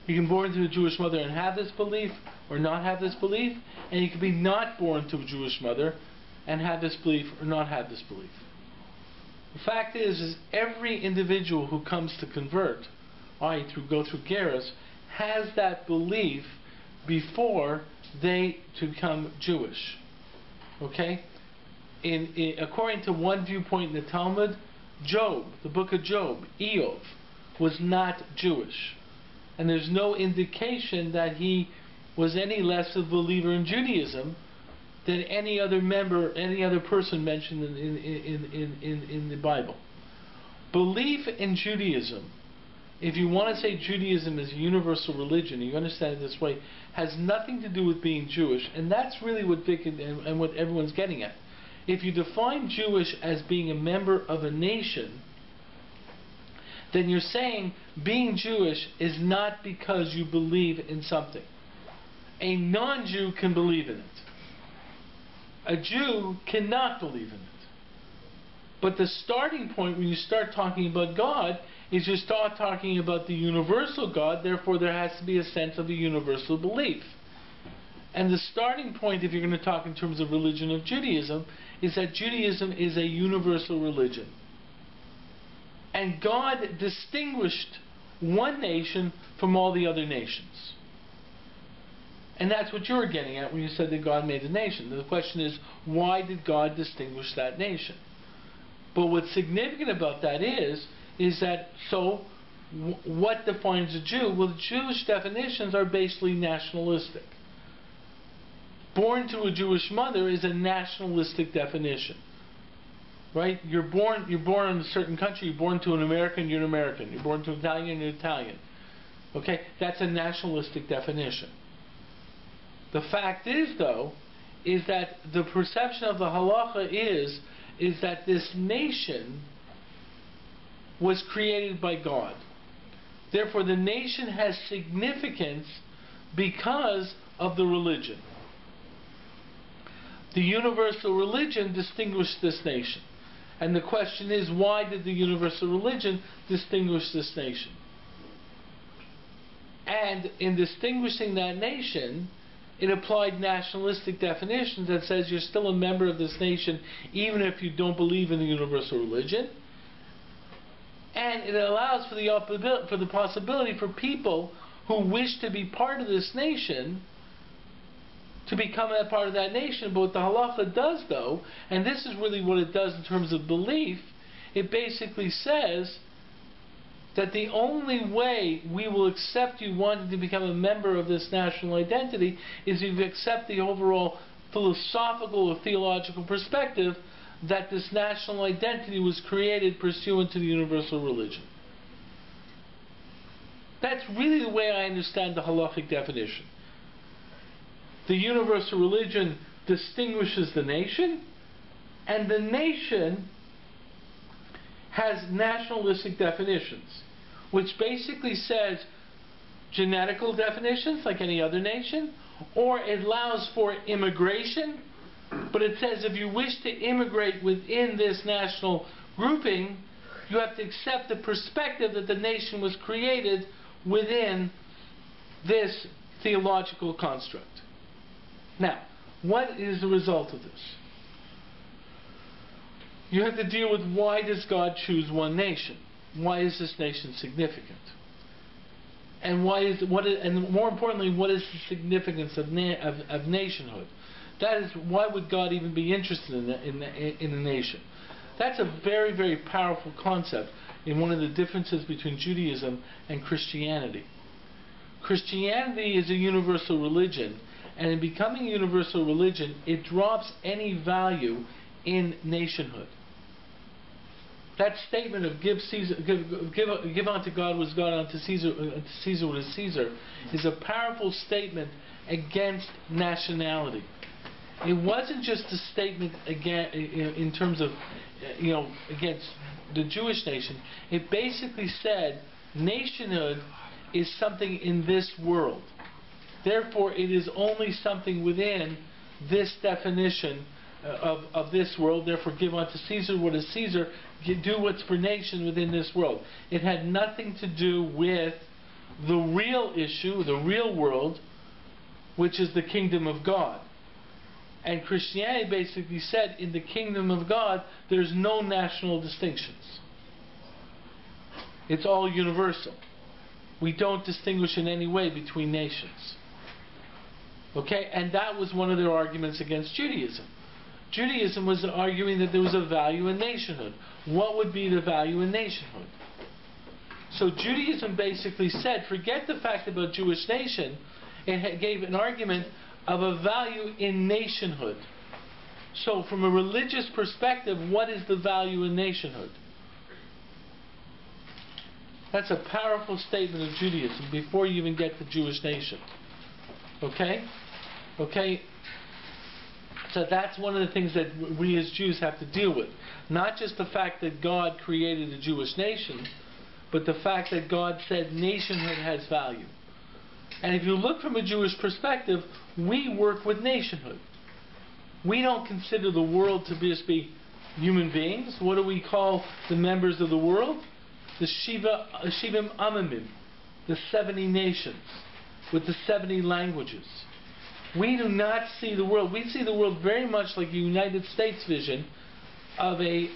You can be born to a Jewish mother and have this belief, or not have this belief, and you can be not born to a Jewish mother and have this belief or not have this belief. The fact is every individual who comes to convert, i.e. go through Geras, has that belief before they become Jewish. Okay? According to one viewpoint in the Talmud, Job, the book of Job, Eov, was not Jewish. And there's no indication that he was any less a believer in Judaism than any other person mentioned in the Bible. Belief in Judaism, if you want to say Judaism is a universal religion, you understand it this way, has nothing to do with being Jewish, and that's really what Vic and what everyone's getting at. If you define Jewish as being a member of a nation, then you're saying being Jewish is not because you believe in something. A non-Jew can believe in it. A Jew cannot believe in it. But the starting point when you start talking about God is you start talking about the universal God, therefore there has to be a sense of a universal belief. And the starting point, if you're going to talk in terms of religion of Judaism, is that Judaism is a universal religion. And God distinguished one nation from all the other nations. And that's what you were getting at when you said that God made a nation. The question is, why did God distinguish that nation? But what's significant about that is that, what defines a Jew? Well, the Jewish definitions are basically nationalistic. Born to a Jewish mother is a nationalistic definition. Right? You're born in a certain country, you're born to an American, you're an American. You're born to an Italian, you're Italian. Okay? That's a nationalistic definition. The fact is, though, is that the perception of the halacha is that this nation was created by God. Therefore, the nation has significance because of the religion. The universal religion distinguished this nation. And the question is, why did the universal religion distinguish this nation? And in distinguishing that nation, it applied nationalistic definitions that says you're still a member of this nation even if you don't believe in the universal religion. And it allows for the possibility for people who wish to be part of this nation to become a part of that nation. But what the halacha does, though, and this is really what it does in terms of belief, it basically says that the only way we will accept you wanting to become a member of this national identity is if you accept the overall philosophical or theological perspective that this national identity was created pursuant to the universal religion. That's really the way I understand the halachic definition. The universal religion distinguishes the nation, and the nation has nationalistic definitions, which basically says genetical definitions like any other nation, or it allows for immigration, but it says if you wish to immigrate within this national grouping, you have to accept the perspective that the nation was created within this theological construct. Now, what is the result of this? You have to deal with, why does God choose one nation? Why is this nation significant? And and more importantly, what is the significance of nationhood? That is, why would God even be interested in a nation? That's a very, very powerful concept in one of the differences between Judaism and Christianity. Christianity is a universal religion, and in becoming a universal religion, it drops any value in nationhood. That statement of give unto God what is God, unto Caesar what is Caesar, is a powerful statement against nationality. It wasn't just a statement in terms of, against the Jewish nation. It basically said nationhood is something in this world. Therefore, it is only something within this definition of this world. Therefore, give unto Caesar what is Caesar. Do what's for nation within this world. It had nothing to do with the real issue, the real world, which is the kingdom of God. And Christianity basically said, in the kingdom of God, there's no national distinctions. It's all universal. We don't distinguish in any way between nations. Okay? And that was one of their arguments against Judaism. Judaism was arguing that there was a value in nationhood. What would be the value in nationhood? So Judaism basically said, forget the fact about Jewish nation. It gave an argument of a value in nationhood. So from a religious perspective, what is the value in nationhood? That's a powerful statement of Judaism before you even get to Jewish nation. Okay? Okay? So that's one of the things that we as Jews have to deal with. Not just the fact that God created a Jewish nation, but the fact that God said nationhood has value. And if you look from a Jewish perspective, we work with nationhood. We don't consider the world to just be human beings. What do we call the members of the world? The Shivim Amamim, the 70 nations, with the 70 languages. We do not see the world. We see the world very much like a United States vision of a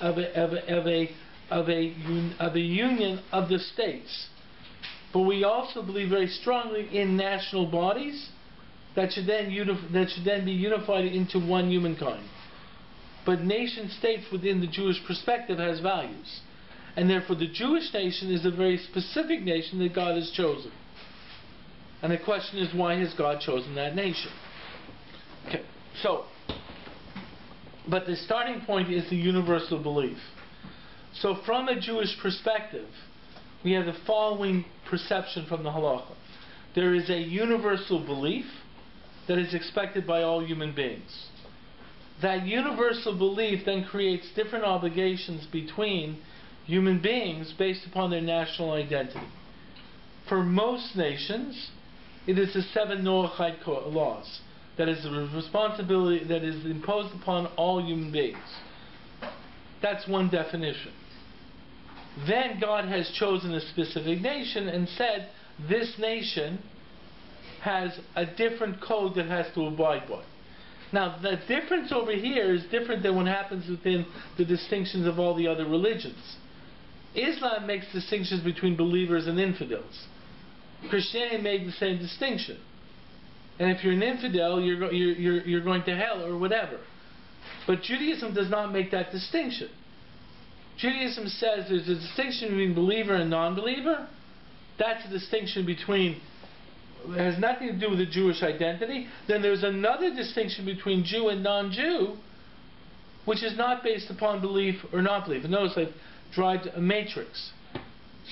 union of the states. But we also believe very strongly in national bodies that should then be unified into one humankind. But nation states within the Jewish perspective has values. And therefore the Jewish nation is a very specific nation that God has chosen. And the question is, why has God chosen that nation? Okay, so, but the starting point is the universal belief. So from a Jewish perspective, we have the following perception from the halacha. There is a universal belief that is expected by all human beings. That universal belief then creates different obligations between human beings based upon their national identity. For most nations, it is the 7 Noahide laws. That is the responsibility that is imposed upon all human beings. That's one definition. Then God has chosen a specific nation and said, this nation has a different code that has to abide by. Now, the difference over here is different than what happens within the distinctions of all the other religions. Islam makes distinctions between believers and infidels. Christianity made the same distinction. And if you're an infidel, you're going to hell or whatever. But Judaism does not make that distinction. Judaism says there's a distinction between believer and non-believer. That's a distinction between, it has nothing to do with the Jewish identity. Then there's another distinction between Jew and non-Jew, which is not based upon belief or not belief. And notice I've drawn a matrix.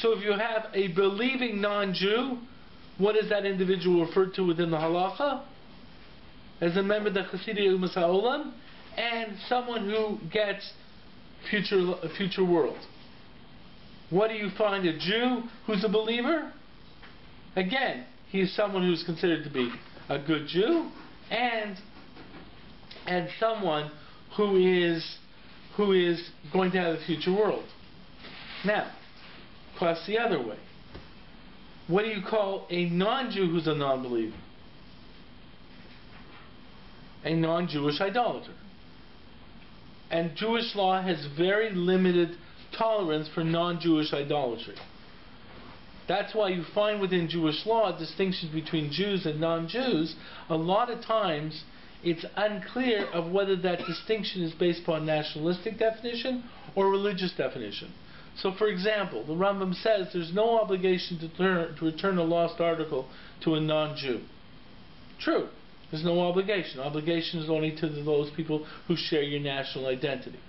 So if you have a believing non-Jew, what is that individual referred to within the halacha? As a member of the Chassidic Umas HaOlam, and someone who gets a future world. What do you find a Jew who's a believer? Again, he is someone who's considered to be a good Jew, and someone who is going to have a future world. Now, cross the other way. What do you call a non-Jew who's a non-believer? a non-Jewish idolater. And Jewish law has very limited tolerance for non-Jewish idolatry. That's why you find within Jewish law distinctions between Jews and non-Jews. A lot of times it's unclear of whether that distinction is based upon nationalistic definition or religious definition. So for example, the Rambam says there's no obligation to return a lost article to a non-Jew. True. There's no obligation. Obligation is only to those people who share your national identity.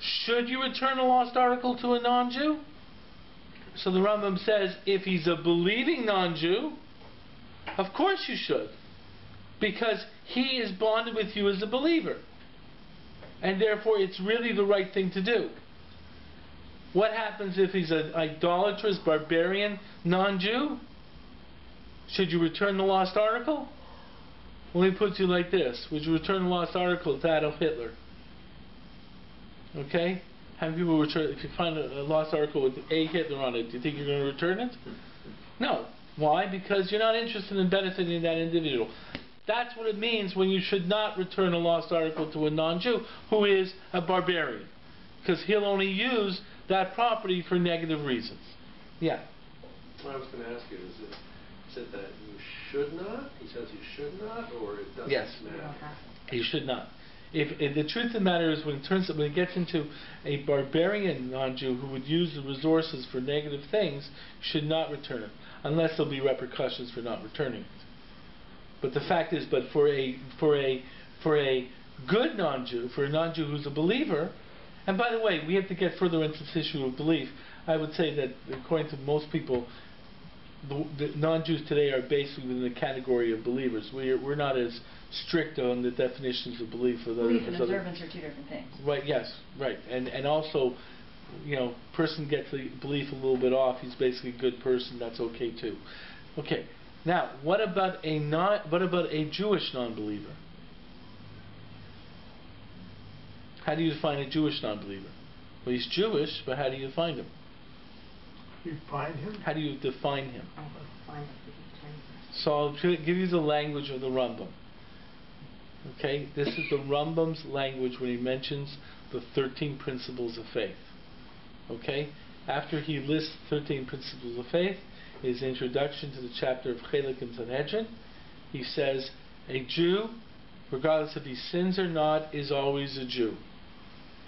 Should you return a lost article to a non-Jew? So the Rambam says, if he's a believing non-Jew, of course you should. Because he is bonded with you as a believer. And therefore it's really the right thing to do. What happens if he's an idolatrous, barbarian non-Jew? Should you return the lost article? Let me put you like this. Would you return the lost article to Adolf Hitler? Okay? How many people return? If you find a lost article with A. Hitler on it, do you think you're going to return it? No. Why? Because you're not interested in benefiting that individual. That's what it means when you should not return a lost article to a non-Jew who is a barbarian. Because he'll only use that property for negative reasons. Yeah? What I was going to ask you is it that you should not? He says you should not, or it doesn't matter? You should not. If the truth of the matter is, when it gets into a barbarian non-Jew who would use the resources for negative things, you should not return it, unless there'll be repercussions for not returning it. But the fact is, but for a good non-Jew, for a non-Jew who's a believer, and by the way, we have to get further into this issue of belief. I would say that according to most people, the non-Jews today are basically within the category of believers. We're not as strict on the definitions of belief. Belief and observance are two different things. Right. Yes. Right. And also, person gets the belief a little bit off. He's basically a good person. That's okay too. Okay. Now, what about a Jewish non-believer? How do you define a Jewish non-believer? Well, he's Jewish, but how do you define him? You find him? How do you define him? So I'll give you the language of the Rambam. Okay? This is the Rambam's language when he mentions the 13 principles of faith. Okay? After he lists 13 principles of faith, his introduction to the chapter of Chelik and Sanhedrin, he says, a Jew, regardless if he sins or not, is always a Jew.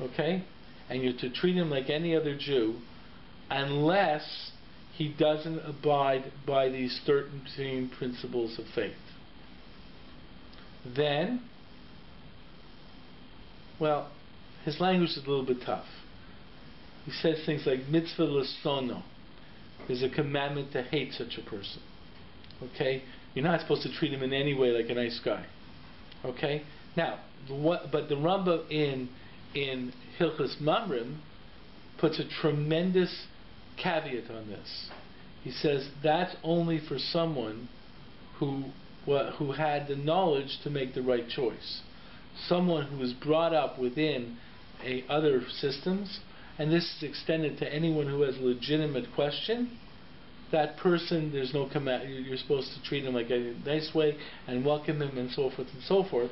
Okay? And you're to treat him like any other Jew, unless he doesn't abide by these 13 principles of faith. Then, well, his language is a little bit tough. He says things like mitzvah l'sono. There's a commandment to hate such a person. Okay? You're not supposed to treat him in any way like a nice guy. Okay? Now, but the Rambam in Hilchos Mamrim puts a tremendous caveat on this. He says that's only for someone who had the knowledge to make the right choice. Someone who was brought up within other systems, and this is extended to anyone who has a legitimate question. That person, there's no command. You're supposed to treat him like a nice way and welcome him and so forth and so forth.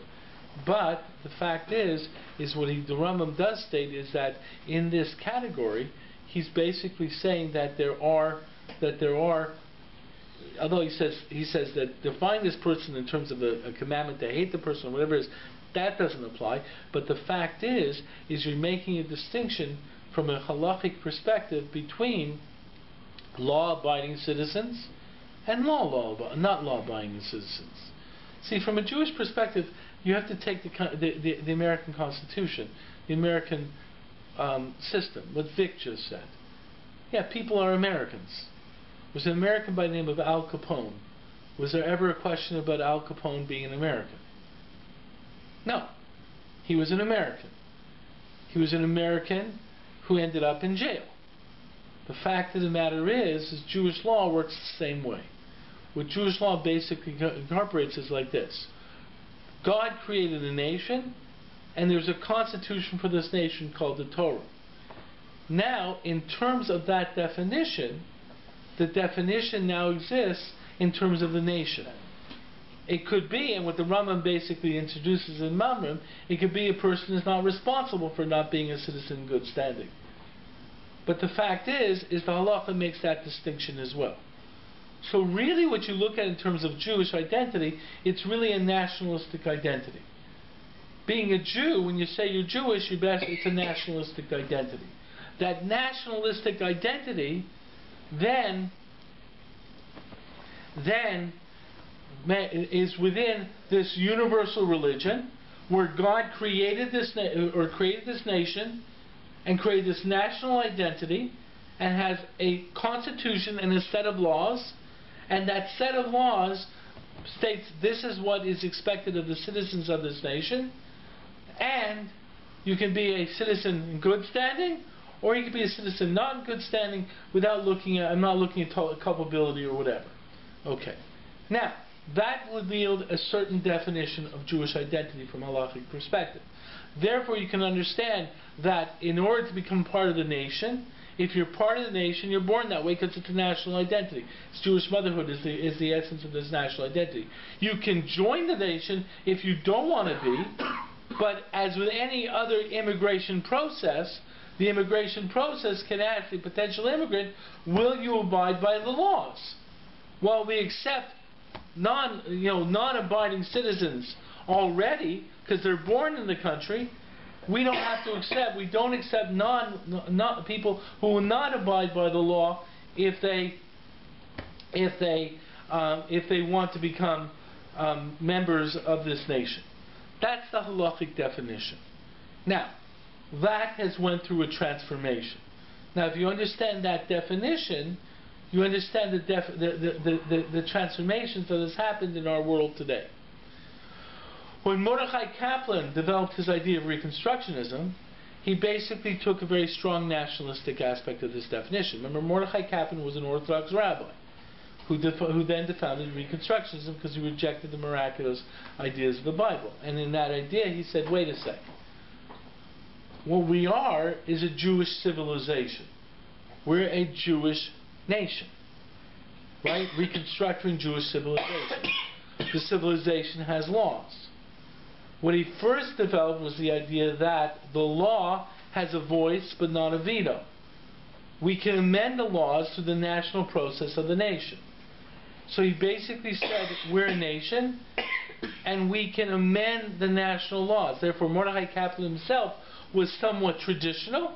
But the fact is what the Rambam does state is that in this category, he's basically saying that there are, although he says that define this person in terms of a commandment to hate the person or whatever it is, that doesn't apply. But the fact is you're making a distinction from a halachic perspective between law-abiding citizens and not law-abiding citizens. See, from a Jewish perspective, you have to take the American Constitution, the American system, what Vic just said. Yeah, people are Americans. Was an American by the name of Al Capone. Was there ever a question about Al Capone being an American? No. He was an American. He was an American who ended up in jail. The fact of the matter is Jewish law works the same way. What Jewish law basically incorporates is like this. God created a nation, and there's a constitution for this nation called the Torah. Now, in terms of that definition, the definition now exists in terms of the nation. It could be, and what the Rambam basically introduces in Mamrim, it could be a person is not responsible for not being a citizen in good standing. But the fact is the halacha makes that distinction as well. So really what you look at in terms of Jewish identity, it's really a nationalistic identity. Being a Jew, when you say you're Jewish, it's a nationalistic identity. That nationalistic identity then is within this universal religion where God created this nation and created this national identity and has a constitution and a set of laws, and that set of laws states this is what is expected of the citizens of this nation, and you can be a citizen in good standing, or you can be a citizen not in good standing without looking at, I'm not looking at culpability or whatever. Okay. Now, that would yield a certain definition of Jewish identity from a halachic perspective. Therefore, you can understand that in order to become part of the nation, if you're part of the nation, you're born that way because it's a national identity. It's Jewish motherhood is the essence of this national identity. You can join the nation if you don't want to be, but as with any other immigration process, the immigration process can ask the potential immigrant, will you abide by the laws? While we accept non-abiding citizens already, because they're born in the country, we don't accept people who will not abide by the law if they want to become members of this nation. That's the halachic definition. Now, that has went through a transformation. Now, if you understand that definition, you understand the transformations that has happened in our world today. When Mordechai Kaplan developed his idea of Reconstructionism, he basically took a very strong nationalistic aspect of this definition. Remember, Mordechai Kaplan was an Orthodox rabbi who then defended Reconstructionism because he rejected the miraculous ideas of the Bible. And in that idea, he said, wait a second. What we are is a Jewish civilization. We're a Jewish nation. Right? Reconstructing Jewish civilization. The civilization has laws. What he first developed was the idea that the law has a voice but not a veto. We can amend the laws through the national process of the nation. So he basically said we're a nation and we can amend the national laws. Therefore Mordechai Kaplan himself was somewhat traditional.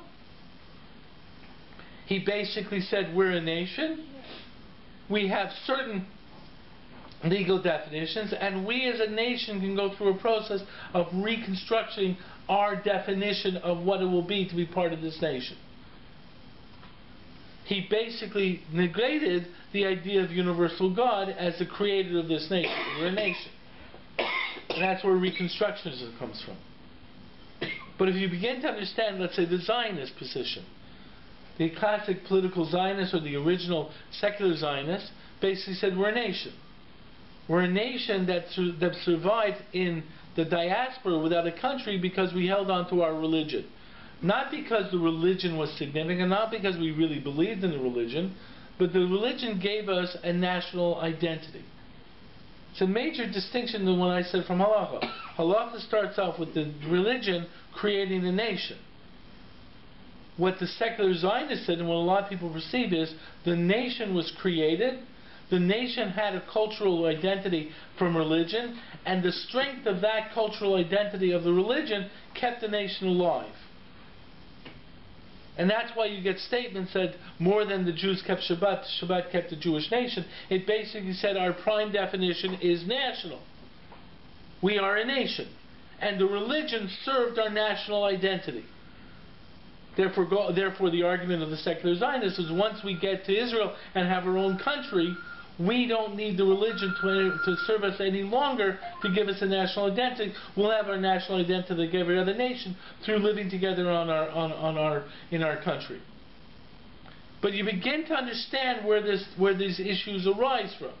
He basically said we're a nation. We have certain legal definitions, and we as a nation can go through a process of reconstructing our definition of what it will be to be part of this nation. He basically negated the idea of universal God as the creator of this nation. We're a nation. And that's where Reconstructionism comes from. But if you begin to understand, let's say, the Zionist position, the classic political Zionist or the original secular Zionist basically said we're a nation. We're a nation that survived in the diaspora without a country because we held on to our religion. Not because the religion was significant, not because we really believed in the religion, but the religion gave us a national identity. It's a major distinction than what I said from halacha. Halacha starts off with the religion creating the nation. What the secular Zionists said, and what a lot of people perceive, is the nation was created. The nation had a cultural identity from religion, and the strength of that cultural identity of the religion kept the nation alive. And that's why you get statements that more than the Jews kept Shabbat, Shabbat kept the Jewish nation. It basically said our prime definition is national. We are a nation. And the religion served our national identity. Therefore, the argument of the secular Zionists is once we get to Israel and have our own country, we don't need the religion to serve us any longer to give us a national identity. We'll have our national identity like every other nation through living together in our country. But you begin to understand where these issues arise from.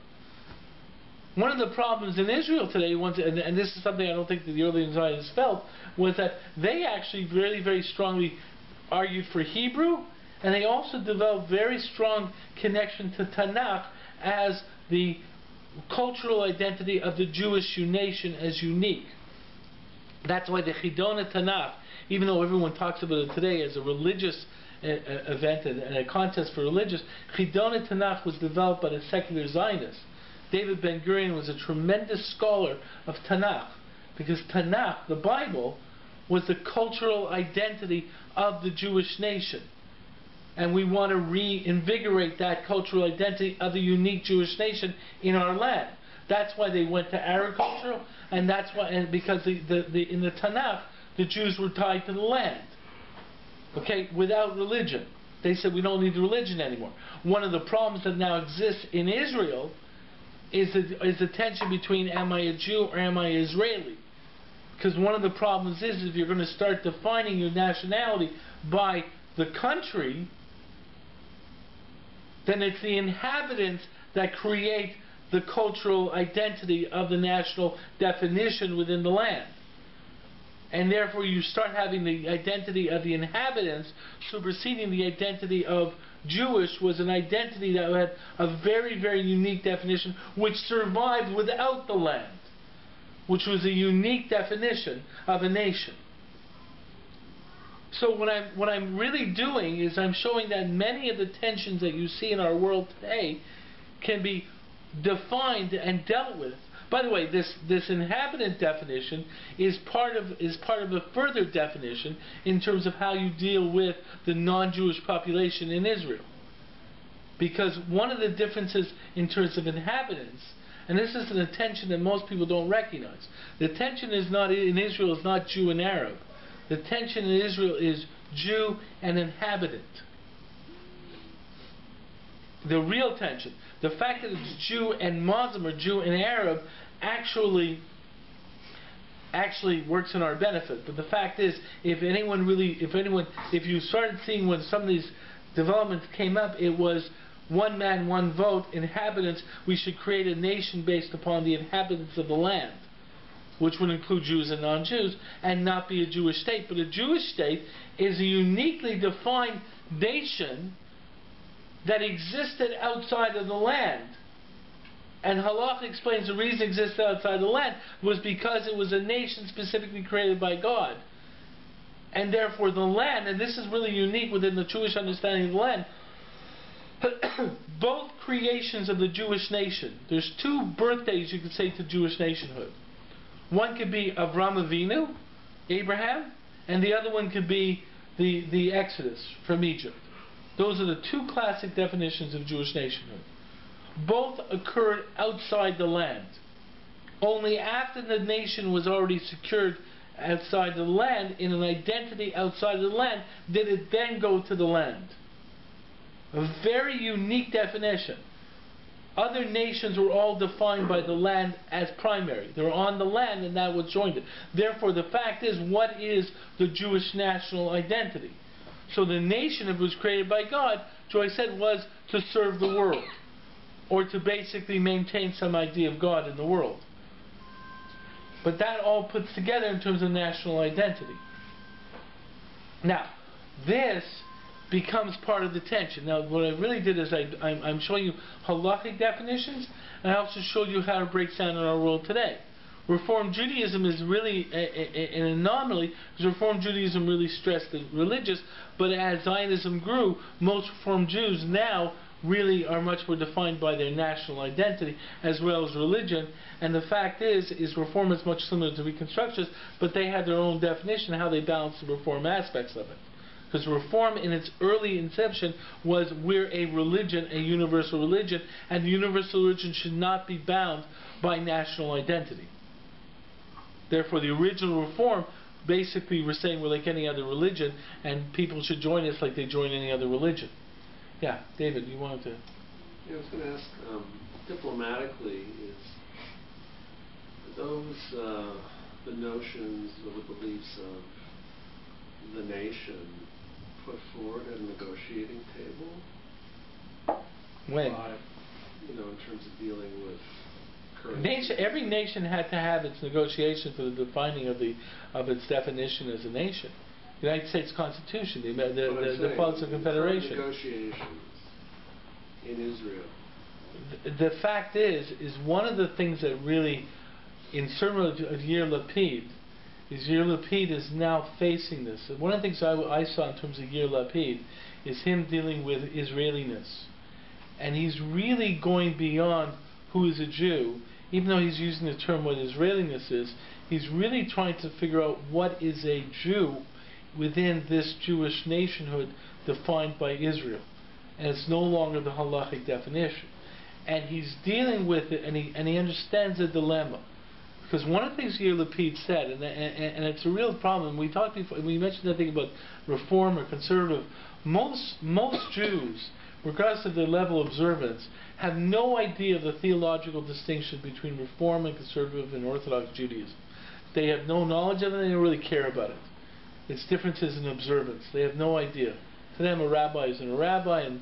One of the problems in Israel today, and this is something I don't think that the early Zionists felt, was that they actually very, very strongly argued for Hebrew, and they also developed very strong connection to Tanakh as the cultural identity of the Jewish nation as unique. That's why the Chidon Tanakh, even though everyone talks about it today as a religious event and a contest for religious, Chidon Tanakh was developed by the secular Zionists. David Ben-Gurion was a tremendous scholar of Tanakh, because Tanakh, the Bible, was the cultural identity of the Jewish nation. And we want to reinvigorate that cultural identity of the unique Jewish nation in our land. That's why they went to agricultural, and that's why, and because in the Tanakh, the Jews were tied to the land. Okay, without religion. They said we don't need religion anymore. One of the problems that now exists in Israel is the tension between, am I a Jew or am I Israeli? Because one of the problems is, if you're going to start defining your nationality by the country, then it's the inhabitants that create the cultural identity of the national definition within the land. And therefore you start having the identity of the inhabitants superseding the identity of Jewish, was an identity that had a very, very unique definition which survived without the land, which was a unique definition of a nation. So what I'm really doing is I'm showing that many of the tensions that you see in our world today can be defined and dealt with. By the way, this inhabitant definition is part of a further definition in terms of how you deal with the non-Jewish population in Israel. Because one of the differences in terms of inhabitants, and this is an tension that most people don't recognize, the tension is not in Israel is not Jew and Arab. The tension in Israel is Jew and inhabitant. The real tension, the fact that it's Jew and Muslim or Jew and Arab, actually works in our benefit. But the fact is, if you started seeing when some of these developments came up, it was one man, one vote, inhabitants. We should create a nation based upon the inhabitants of the land, which would include Jews and non-Jews, and not be a Jewish state. But a Jewish state is a uniquely defined nation that existed outside of the land. And Halach explains the reason it existed outside the land was because it was a nation specifically created by God. And therefore the land, and this is really unique within the Jewish understanding of the land, both creations of the Jewish nation, there's two birthdays you could say to Jewish nationhood. One could be Avram Avinu, Abraham, and the other one could be the Exodus from Egypt. Those are the two classic definitions of Jewish nationhood. Both occurred outside the land. Only after the nation was already secured outside the land, in an identity outside the land, did it then go to the land. A very unique definition. Other nations were all defined by the land as primary. They were on the land and that what joined it. Therefore, the fact is, what is the Jewish national identity? So the nation, if it was created by God, Joy said, was to serve the world, or to basically maintain some idea of God in the world. But that all puts together in terms of national identity. Now, this becomes part of the tension. Now, what I really did is I'm showing you halachic definitions, and I also showed you how it breaks down in our world today. Reform Judaism is really an anomaly, because Reform Judaism really stressed the religious, but as Zionism grew, most Reform Jews now really are much more defined by their national identity as well as religion. And the fact is Reform is much similar to Reconstructionists, but they had their own definition of how they balance the Reform aspects of it. Because Reform in its early inception was, we're a religion, a universal religion, and the universal religion should not be bound by national identity. Therefore, the original Reform basically were saying we're like any other religion, and people should join us like they join any other religion. Yeah, David, you wanted to... Yeah, I was going to ask, diplomatically, is those the notions or the beliefs of the nation put forward at a negotiating table? When? In terms of dealing with current... Every nation had to have its negotiation for the defining of its definition as a nation. The United States Constitution, the Policy of Confederation. Negotiations in Israel, the fact is one of the things that really, in certain of Yair Lapid, is Yair Lapid is now facing this. One of the things I saw in terms of Yair Lapid is him dealing with Israeliness. And he's really going beyond who is a Jew, even though he's using the term what Israeliness is, he's really trying to figure out what is a Jew within this Jewish nationhood defined by Israel. And it's no longer the halachic definition. And he's dealing with it, and he understands the dilemma. Because one of the things Yair Lapid said, and it's a real problem, we talked before, we mentioned that thing about reform or conservative. Most Jews, regardless of their level of observance, have no idea of the theological distinction between reform and conservative and Orthodox Judaism. They have no knowledge of it, and they don't really care about it. It's differences in observance. They have no idea. To them, a rabbi isn't a rabbi, and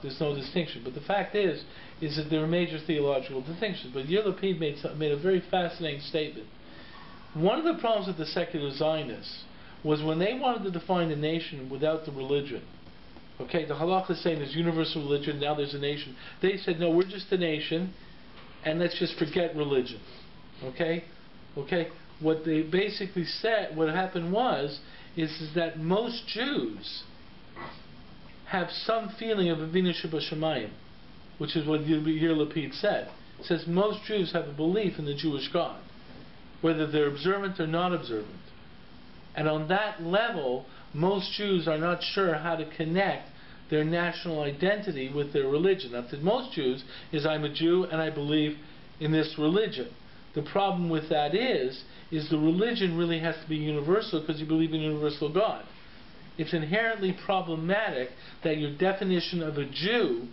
there's no distinction. But the fact is that there are major theological distinctions. But Yair Lapid made a very fascinating statement. One of the problems with the secular Zionists was when they wanted to define a nation without the religion. Okay, the halakha is saying there's universal religion, now there's a nation. They said, no, we're just a nation, and let's just forget religion. Okay? What they basically said, what happened is that most Jews have some feeling of Avinu Shebashamayim, which is what Yair Lapid said. It says most Jews have a belief in the Jewish God, whether they're observant or not observant. And on that level, most Jews are not sure how to connect their national identity with their religion. Now, to most Jews is I'm a Jew and I believe in this religion. The problem with that is the religion really has to be universal because you believe in a universal God. It's inherently problematic that your definition of a Jew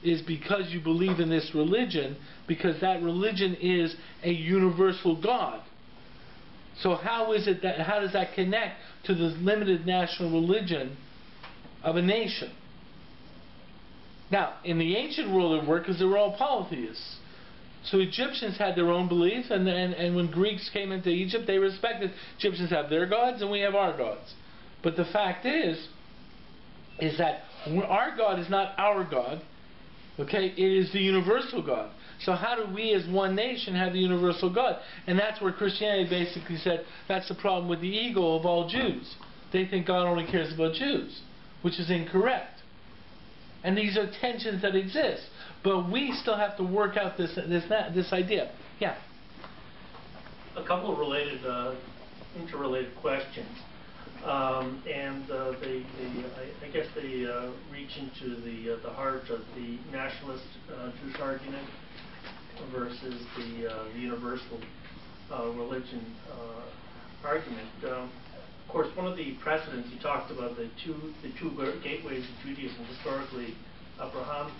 is because you believe in this religion, because that religion is a universal God. So how does that connect to the limited national religion of a nation? Now, in the ancient world it worked because they were all polytheists. So Egyptians had their own beliefs, and when Greeks came into Egypt, they respected Egyptians have their gods and we have our gods. But the fact is that our God is not our God. Okay, it is the universal God. So how do we as one nation have the universal God? And that's where Christianity basically said that's the problem with the ego of all Jews. They think God only cares about Jews, which is incorrect. And these are tensions that exist. But we still have to work out this idea. Yeah. A couple of interrelated questions. I guess they reach into the heart of the nationalist Jewish argument versus the universal religion argument. Of course, one of the precedents you talked about the two gateways of Judaism historically, Abraham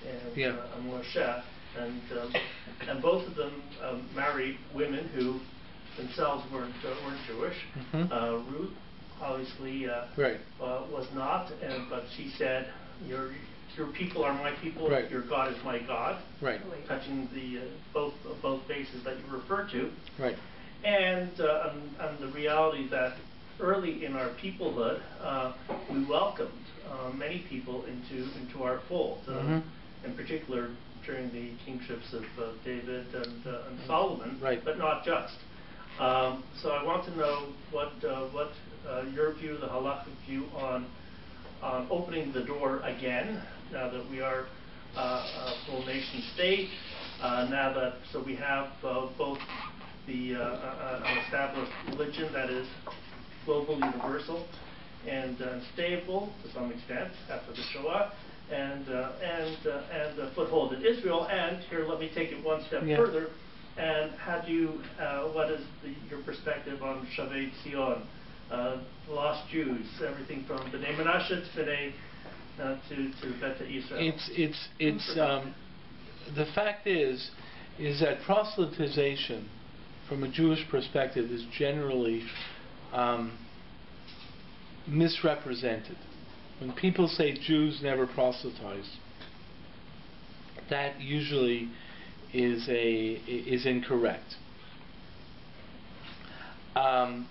and Moshe, and both of them married women who themselves weren't Jewish. Mm-hmm. Ruth obviously right. Was not, but she said, "Your people are my people. Right. Your God is my God." Right. Touching the both bases that you referred to. Right. And the reality that early in our peoplehood, we welcomed many people into our fold. Mm-hmm. In particular, during the kingships of David and Solomon, right. But not just. So I want to know what your view, the halachic view, on opening the door again, now that we are a full nation state, so we have both an established religion that is global, universal, and stable to some extent after the Shoah, and a foothold in Israel. And here, let me take it one step further. And what is your perspective on Shavei Tzion, lost Jews, everything from B'nai Menashe to Beta Israel? It's the fact is that proselytization, from a Jewish perspective, is generally misrepresented. When people say Jews never proselytize, that usually is incorrect. The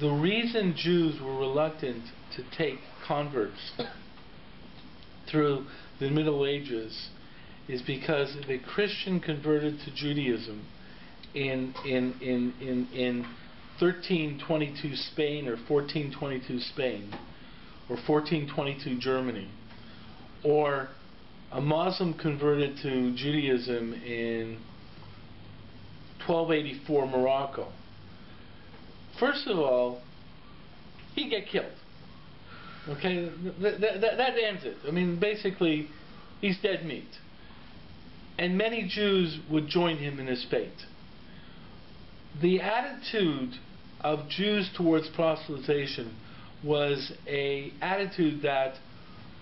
reason Jews were reluctant to take converts through the Middle Ages is because the Christian converted to Judaism in 1322 Spain or 1422 Spain or 1422 Germany, or a Muslim converted to Judaism in 1284 Morocco. First of all, he'd get killed. Okay, that ends it. I mean, basically, he's dead meat. And many Jews would join him in his fate. The attitude of Jews towards proselytization was a attitude that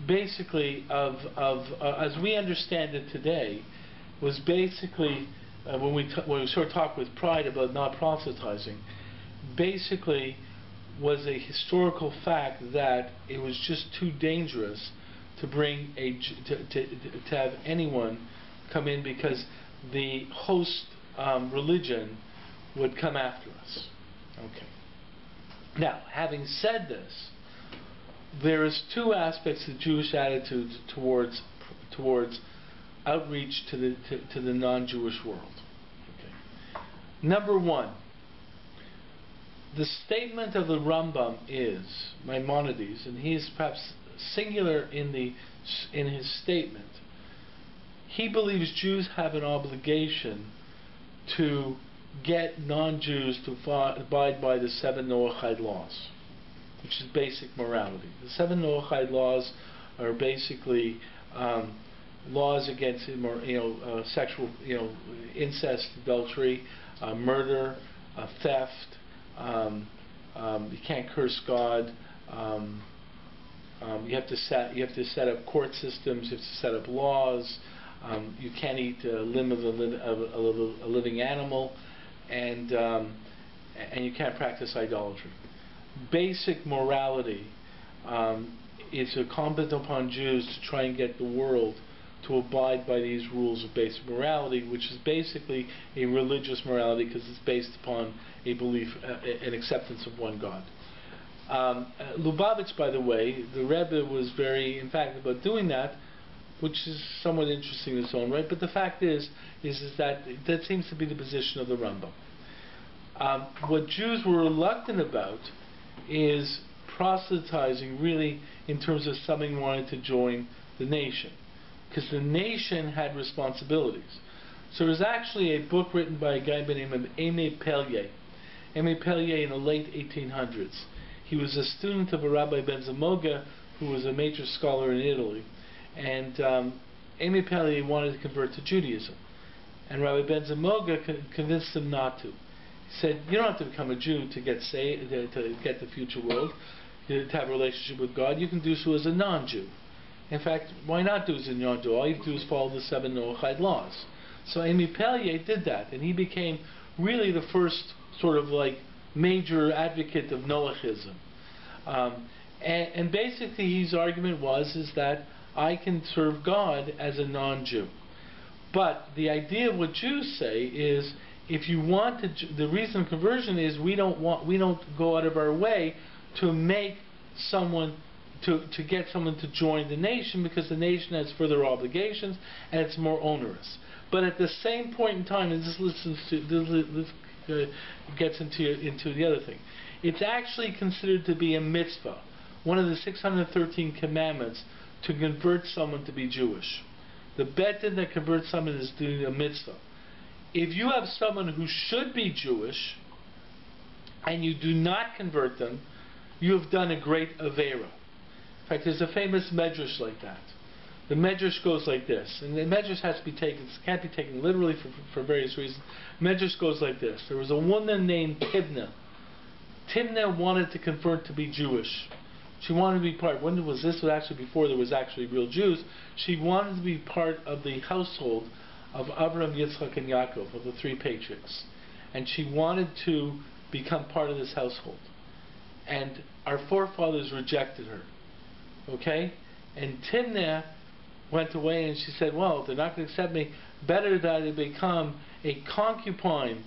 basically as we understand it today, was basically when we sort of talk with pride about not proselytizing, basically was a historical fact that it was just too dangerous to bring to have anyone come in, because the host religion would come after us. Okay. Now, having said this, there is two aspects of Jewish attitude towards outreach to the non-Jewish world. Okay. Number one, the statement of the Rambam is Maimonides, and he is perhaps singular in his statement. He believes Jews have an obligation to get non-Jews to abide by the 7 Noahide laws, which is basic morality. The 7 Noahide laws are basically laws against sexual, incest, adultery, murder, theft. You can't curse God. You have to set up court systems. You have to set up laws. You can't eat a limb of a living animal, and you can't practice idolatry. Basic morality is incumbent upon Jews to try and get the world to abide by these rules of basic morality, which is basically a religious morality because it's based upon a belief, an acceptance of one God. Lubavitch, by the way, the Rebbe was very emphatic about doing that, which is somewhat interesting in its own right, but the fact is that seems to be the position of the Rambam. What Jews were reluctant about is proselytizing really in terms of something wanting to join the nation, because the nation had responsibilities. So there was actually a book written by a guy by the name of Aimé Pellier. Aimé Pellier in the late 1800s. He was a student of a Rabbi Ben Zamoga, who was a major scholar in Italy. And Aimé Pellier wanted to convert to Judaism. And Rabbi Ben Zamoga convinced him not to. He said, you don't have to become a Jew to get saved, to get the future world, to have a relationship with God. You can do so as a non-Jew. In fact, why not do as a non-Jew? All you have to do is follow the 7 Noahide laws. So Aimé Pellier did that, and he became really the first sort of like major advocate of Noahism. And basically his argument is that I can serve God as a non-Jew. But the idea of what Jews say is, if you want to, the reason of conversion is we don't go out of our way to make someone to get someone to join the nation, because the nation has further obligations and it's more onerous. But at the same point in time, and this gets into the other thing, it's actually considered to be a mitzvah, one of the 613 commandments, to convert someone to be Jewish. The bet that converts someone is doing a mitzvah. If you have someone who should be Jewish and you do not convert them, you have done a great avera. In fact, there's a famous medrash like that. The medrash goes like this, and the medrash has to be taken, can't be taken literally for various reasons. Medrash goes like this. There was a woman named Timna. Timna wanted to convert to be Jewish. She wanted to be part. When was this? Was actually before there was actually real Jews. She wanted to be part of the household of Abraham, Yitzchak, and Yaakov, of the three patriarchs, and she wanted to become part of this household. And our forefathers rejected her. Okay, and Timnah went away, and she said, "Well, if they're not going to accept me, better that I become a concubine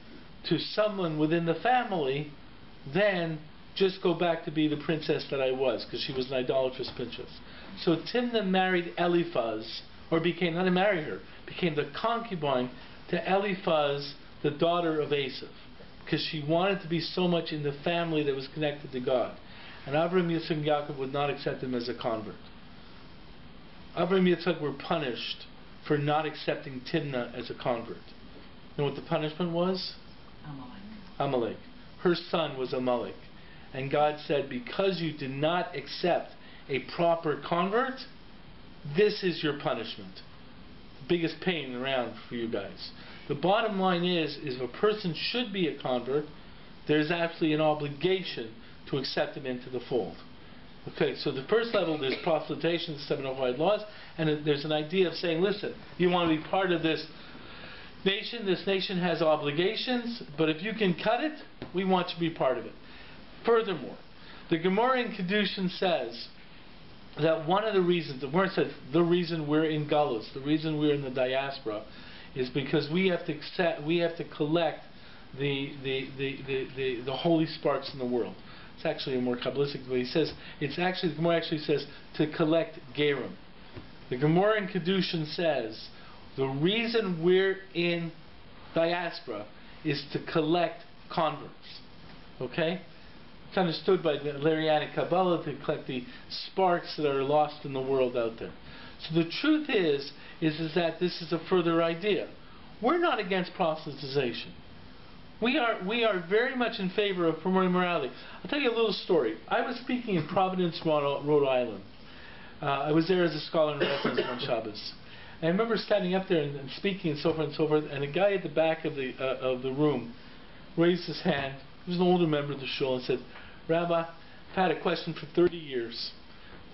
to someone within the family than just go back to be the princess that I was, because she was an idolatrous princess. So Timnah married Eliphaz, or became, not to marry her, became the concubine to Eliphaz, the daughter of Asaph, because she wanted to be so much in the family that was connected to God. And Avraham, Yitzchak, and Yaakov would not accept him as a convert. Avraham and Yitzchak were punished for not accepting Timnah as a convert. You know what the punishment was? Amalek. Her son was Amalek. And God said, because you did not accept a proper convert, this is your punishment. The biggest pain around for you guys. The bottom line is if a person should be a convert, there's actually an obligation to accept him into the fold. Okay, so the first level, there's proselytation, the 7 override laws, and there's an idea of saying, listen, you want to be part of this nation has obligations, but if you can cut it, we want you to be part of it. Furthermore, the Gemara in Kedushin says that one of the reasons, the Gemara says, the reason we're in Galus, the reason we're in the diaspora, is because we have to collect the holy sparks in the world. It's actually a more Kabbalistic, but he says, the Gemara actually says to collect Gerim. The Gemara in Kedushin says, the reason we're in diaspora is to collect converts. Okay? It's understood by the Larianic Kabbalah to collect the sparks that are lost in the world out there. So the truth is that this is a further idea. We're not against proselytization. We are very much in favor of promoting morality. I'll tell you a little story. I was speaking in Providence, Rhode Island. I was there as a scholar in residence on Shabbos. I remember standing up there and speaking and so forth, and a guy at the back of the room raised his hand. He was an older member of the shul and said, Rabbi, I've had a question for 30 years.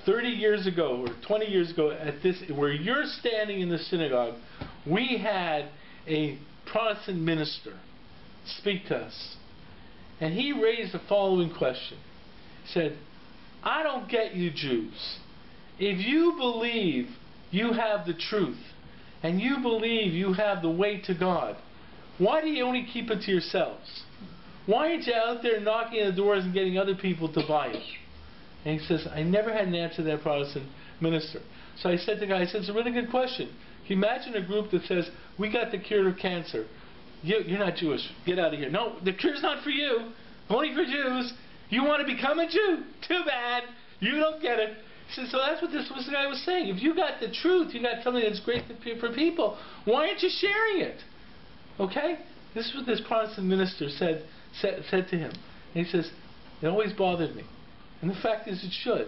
30 years ago, or 20 years ago, at this, where you're standing in the synagogue, we had a Protestant minister speak to us. And he raised the following question. He said, I don't get you Jews. If you believe you have the truth, and you believe you have the way to God, why do you only keep it to yourselves? Why aren't you out there knocking on the doors and getting other people to buy it? And he says, I never had an answer to that Protestant minister. So I said to the guy, it's a really good question. Can you imagine a group that says, we got the cure of cancer. You're not Jewish. Get out of here. No, the cure's not for you. Only for Jews. You want to become a Jew? Too bad. You don't get it. He said, so that's what this was the guy was saying. If you got the truth, you got something that's great for people, why aren't you sharing it? Okay? This is what this Protestant minister said to him. And he says, it always bothered me. And the fact is, it should.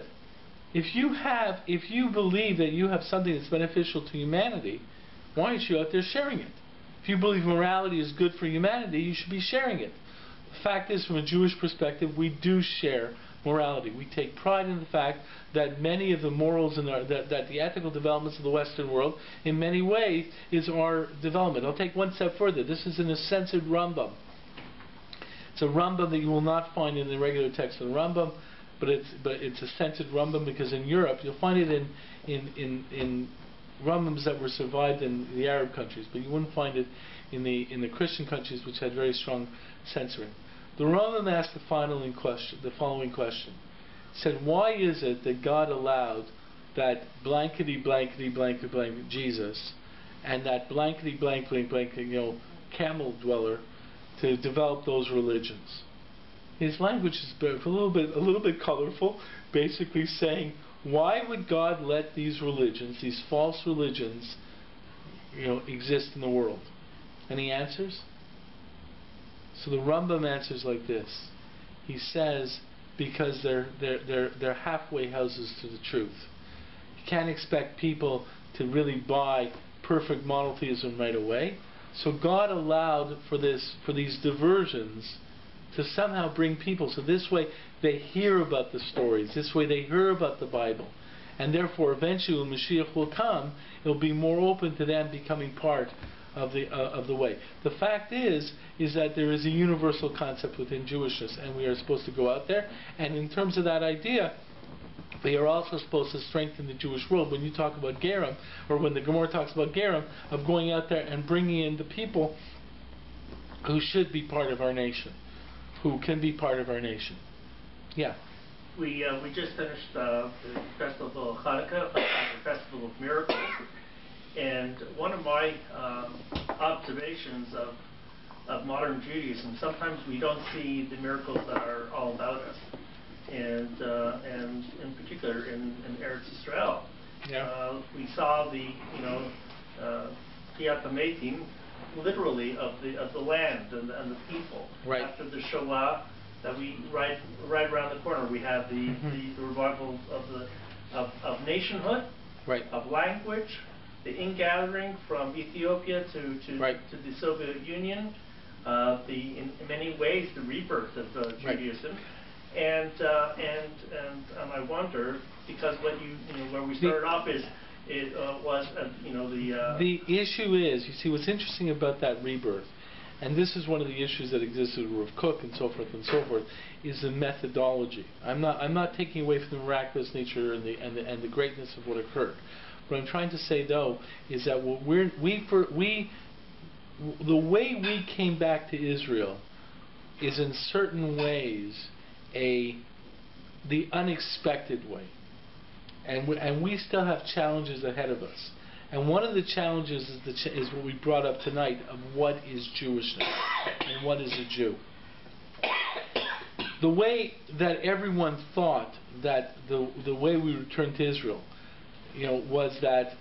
If you believe that you have something that's beneficial to humanity, why aren't you out there sharing it? If you believe morality is good for humanity, you should be sharing it. The fact is, from a Jewish perspective, we do share morality. We take pride in the fact that many of the morals and that the ethical developments of the Western world, in many ways, is our development. I'll take one step further. This is in a censored Rambam. It's a Rambam that you will not find in the regular text of the Rambam, but it's a censored Rambam because in Europe you'll find it in Rambams that were survived in the Arab countries, but you wouldn't find it in the Christian countries, which had very strong censoring. The Rambam asked the following question. He said, why is it that God allowed that blankety blankety blank blank Jesus and that blankety blank blank blank camel dweller to develop those religions? His language is a little bit colorful, basically saying, why would God let these religions, these false religions, exist in the world? Any answers? So the Rambam answers like this. He says, because they're halfway houses to the truth. You can't expect people to really buy perfect monotheism right away. So God allowed for these diversions to somehow bring people. So this way they hear about the stories. This way they hear about the Bible. And therefore eventually when Mashiach will come, it will be more open to them becoming part of the way. The fact is that there is a universal concept within Jewishness, and we are supposed to go out there. And in terms of that idea, we are also supposed to strengthen the Jewish world. When you talk about Gerim, or when the Gemara talks about Gerim, of going out there and bringing in the people who should be part of our nation, who can be part of our nation. Yeah. We just finished the festival of Hanukkah, the Festival of Miracles, and one of my observations of modern Judaism, sometimes we don't see the miracles that are all about us, and in particular in Eretz Israel. Yeah. We saw the Tiyat HaMetim, literally of the land and the people. Right. After the Shoah, that we right around the corner, we have the revival of nationhood, right, of language, the ingathering from Ethiopia to the Soviet Union, in many ways the rebirth of Judaism, and I wonder, because what where we started off is the issue is, you see, what's interesting about that rebirth, and this is one of the issues that existed with Cook and so forth, is the methodology. I'm not taking away from the miraculous nature and the greatness of what occurred. What I'm trying to say, though, is that what the way we came back to Israel is in certain ways the unexpected way, and we still have challenges ahead of us. And one of the challenges is what we brought up tonight of what is Jewishness and what is a Jew. The way that everyone thought that the way we returned to Israel, was that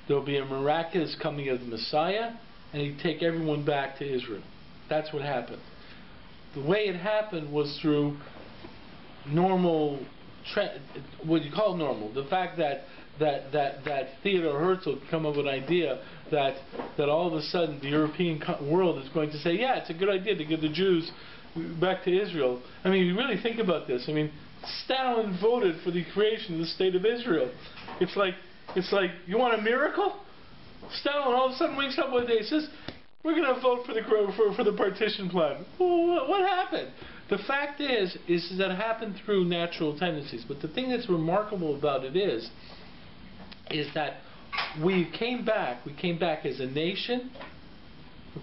there will be a miraculous coming of the Messiah, and he'd take everyone back to Israel. That's what happened. The way it happened was through normal, what you call normal, the fact that Theodore Herzl could come up with an idea that all of a sudden the European world is going to say, yeah, it's a good idea to get the Jews back to Israel. I mean, you really think about this. I mean, Stalin voted for the creation of the state of Israel. It's like you want a miracle? Stalin all of a sudden wakes up one day and says, we're going to vote for the partition plan. Well, what happened? The fact is that it happened through natural tendencies. But the thing that's remarkable about it is that we came back as a nation,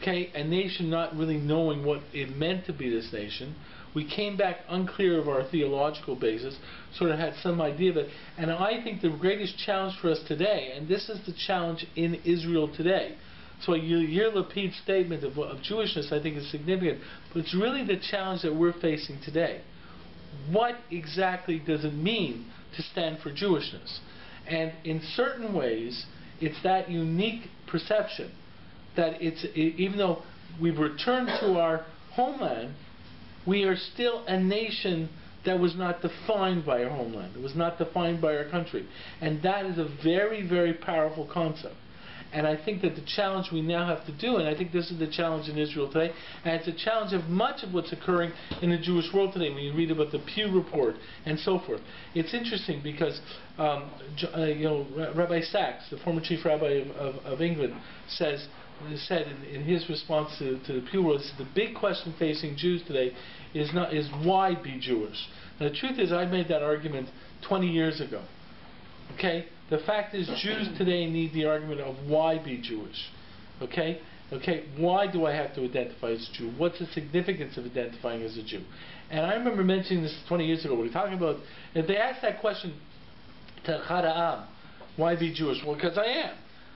a nation not really knowing what it meant to be this nation. We came back unclear of our theological basis, sort of had some idea of it. And I think the greatest challenge for us today, and this is the challenge in Israel today. So you hear Lapid's statement of Jewishness, I think is significant, but it's really the challenge that we're facing today. What exactly does it mean to stand for Jewishness? And in certain ways, it's that unique perception that even though we've returned to our homeland, we are still a nation that was not defined by our homeland. It was not defined by our country. And that is a very, very powerful concept. And I think that the challenge we now have to do, and I think this is the challenge in Israel today, and it's a challenge of much of what's occurring in the Jewish world today when you read about the Pew Report and so forth. It's interesting because Rabbi Sachs, the former chief rabbi of England, said in his response to the Pew Report, the big question facing Jews today is why be Jewish? And the truth is, I made that argument 20 years ago. Okay? The fact is, Jews today need the argument of why be Jewish. Okay? Why do I have to identify as a Jew? What's the significance of identifying as a Jew? And I remember mentioning this 20 years ago. We were talking about, if they asked that question to Chad Ha'am, why be Jewish? Well, because I am.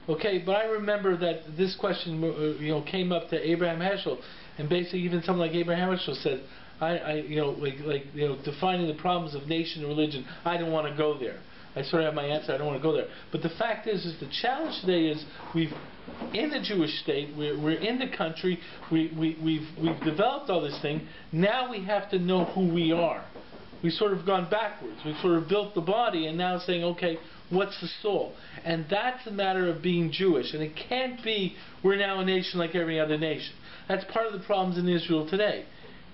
Okay, but I remember that this question came up to Abraham Heschel, and basically even someone like Abraham Heschel said, defining the problems of nation and religion, I don't want to go there. I sort of have my answer, I don't want to go there. But the fact is the challenge today is we've, in the Jewish state, we're in the country, we've developed all this thing, now we have to know who we are. We've sort of gone backwards. We've sort of built the body and now saying, okay, what's the soul? And that's a matter of being Jewish. And it can't be we're now a nation like every other nation. That's part of the problems in Israel today.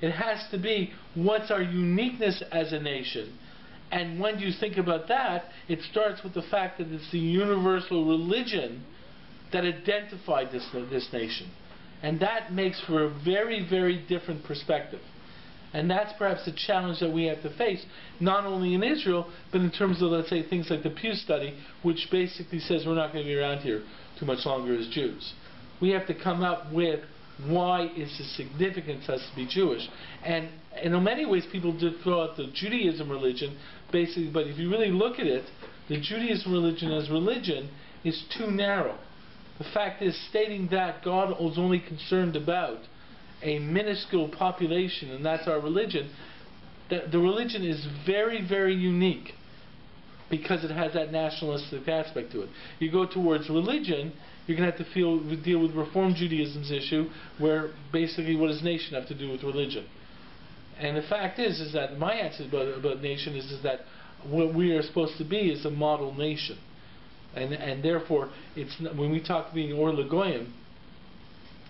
It has to be what's our uniqueness as a nation. And when you think about that, it starts with the fact that it's the universal religion that identified this nation. And that makes for a very, very different perspective. And that's perhaps the challenge that we have to face, not only in Israel, but in terms of, let's say, things like the Pew Study, which basically says we're not going to be around here too much longer as Jews. We have to come up with why is the significance has to be Jewish. And in many ways people do throw out the Judaism religion, basically, but if you really look at it, the Judaism religion as religion is too narrow. The fact is, stating that God is only concerned about a minuscule population, and that's our religion, the religion is very, very unique because it has that nationalistic aspect to it. You go towards religion, you're going to have to deal with Reform Judaism's issue, where basically what does nation have to do with religion? And the fact is that my answer about nation is that what we are supposed to be is a model nation. And therefore, when we talk being Or L'Goyim,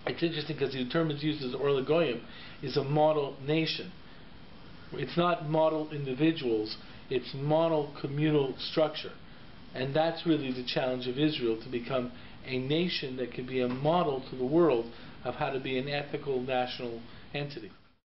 it's interesting because the term is used as Or L'Goyim is a model nation. It's not model individuals, it's model communal structure. And that's really the challenge of Israel, to become a nation that can be a model to the world of how to be an ethical national entity.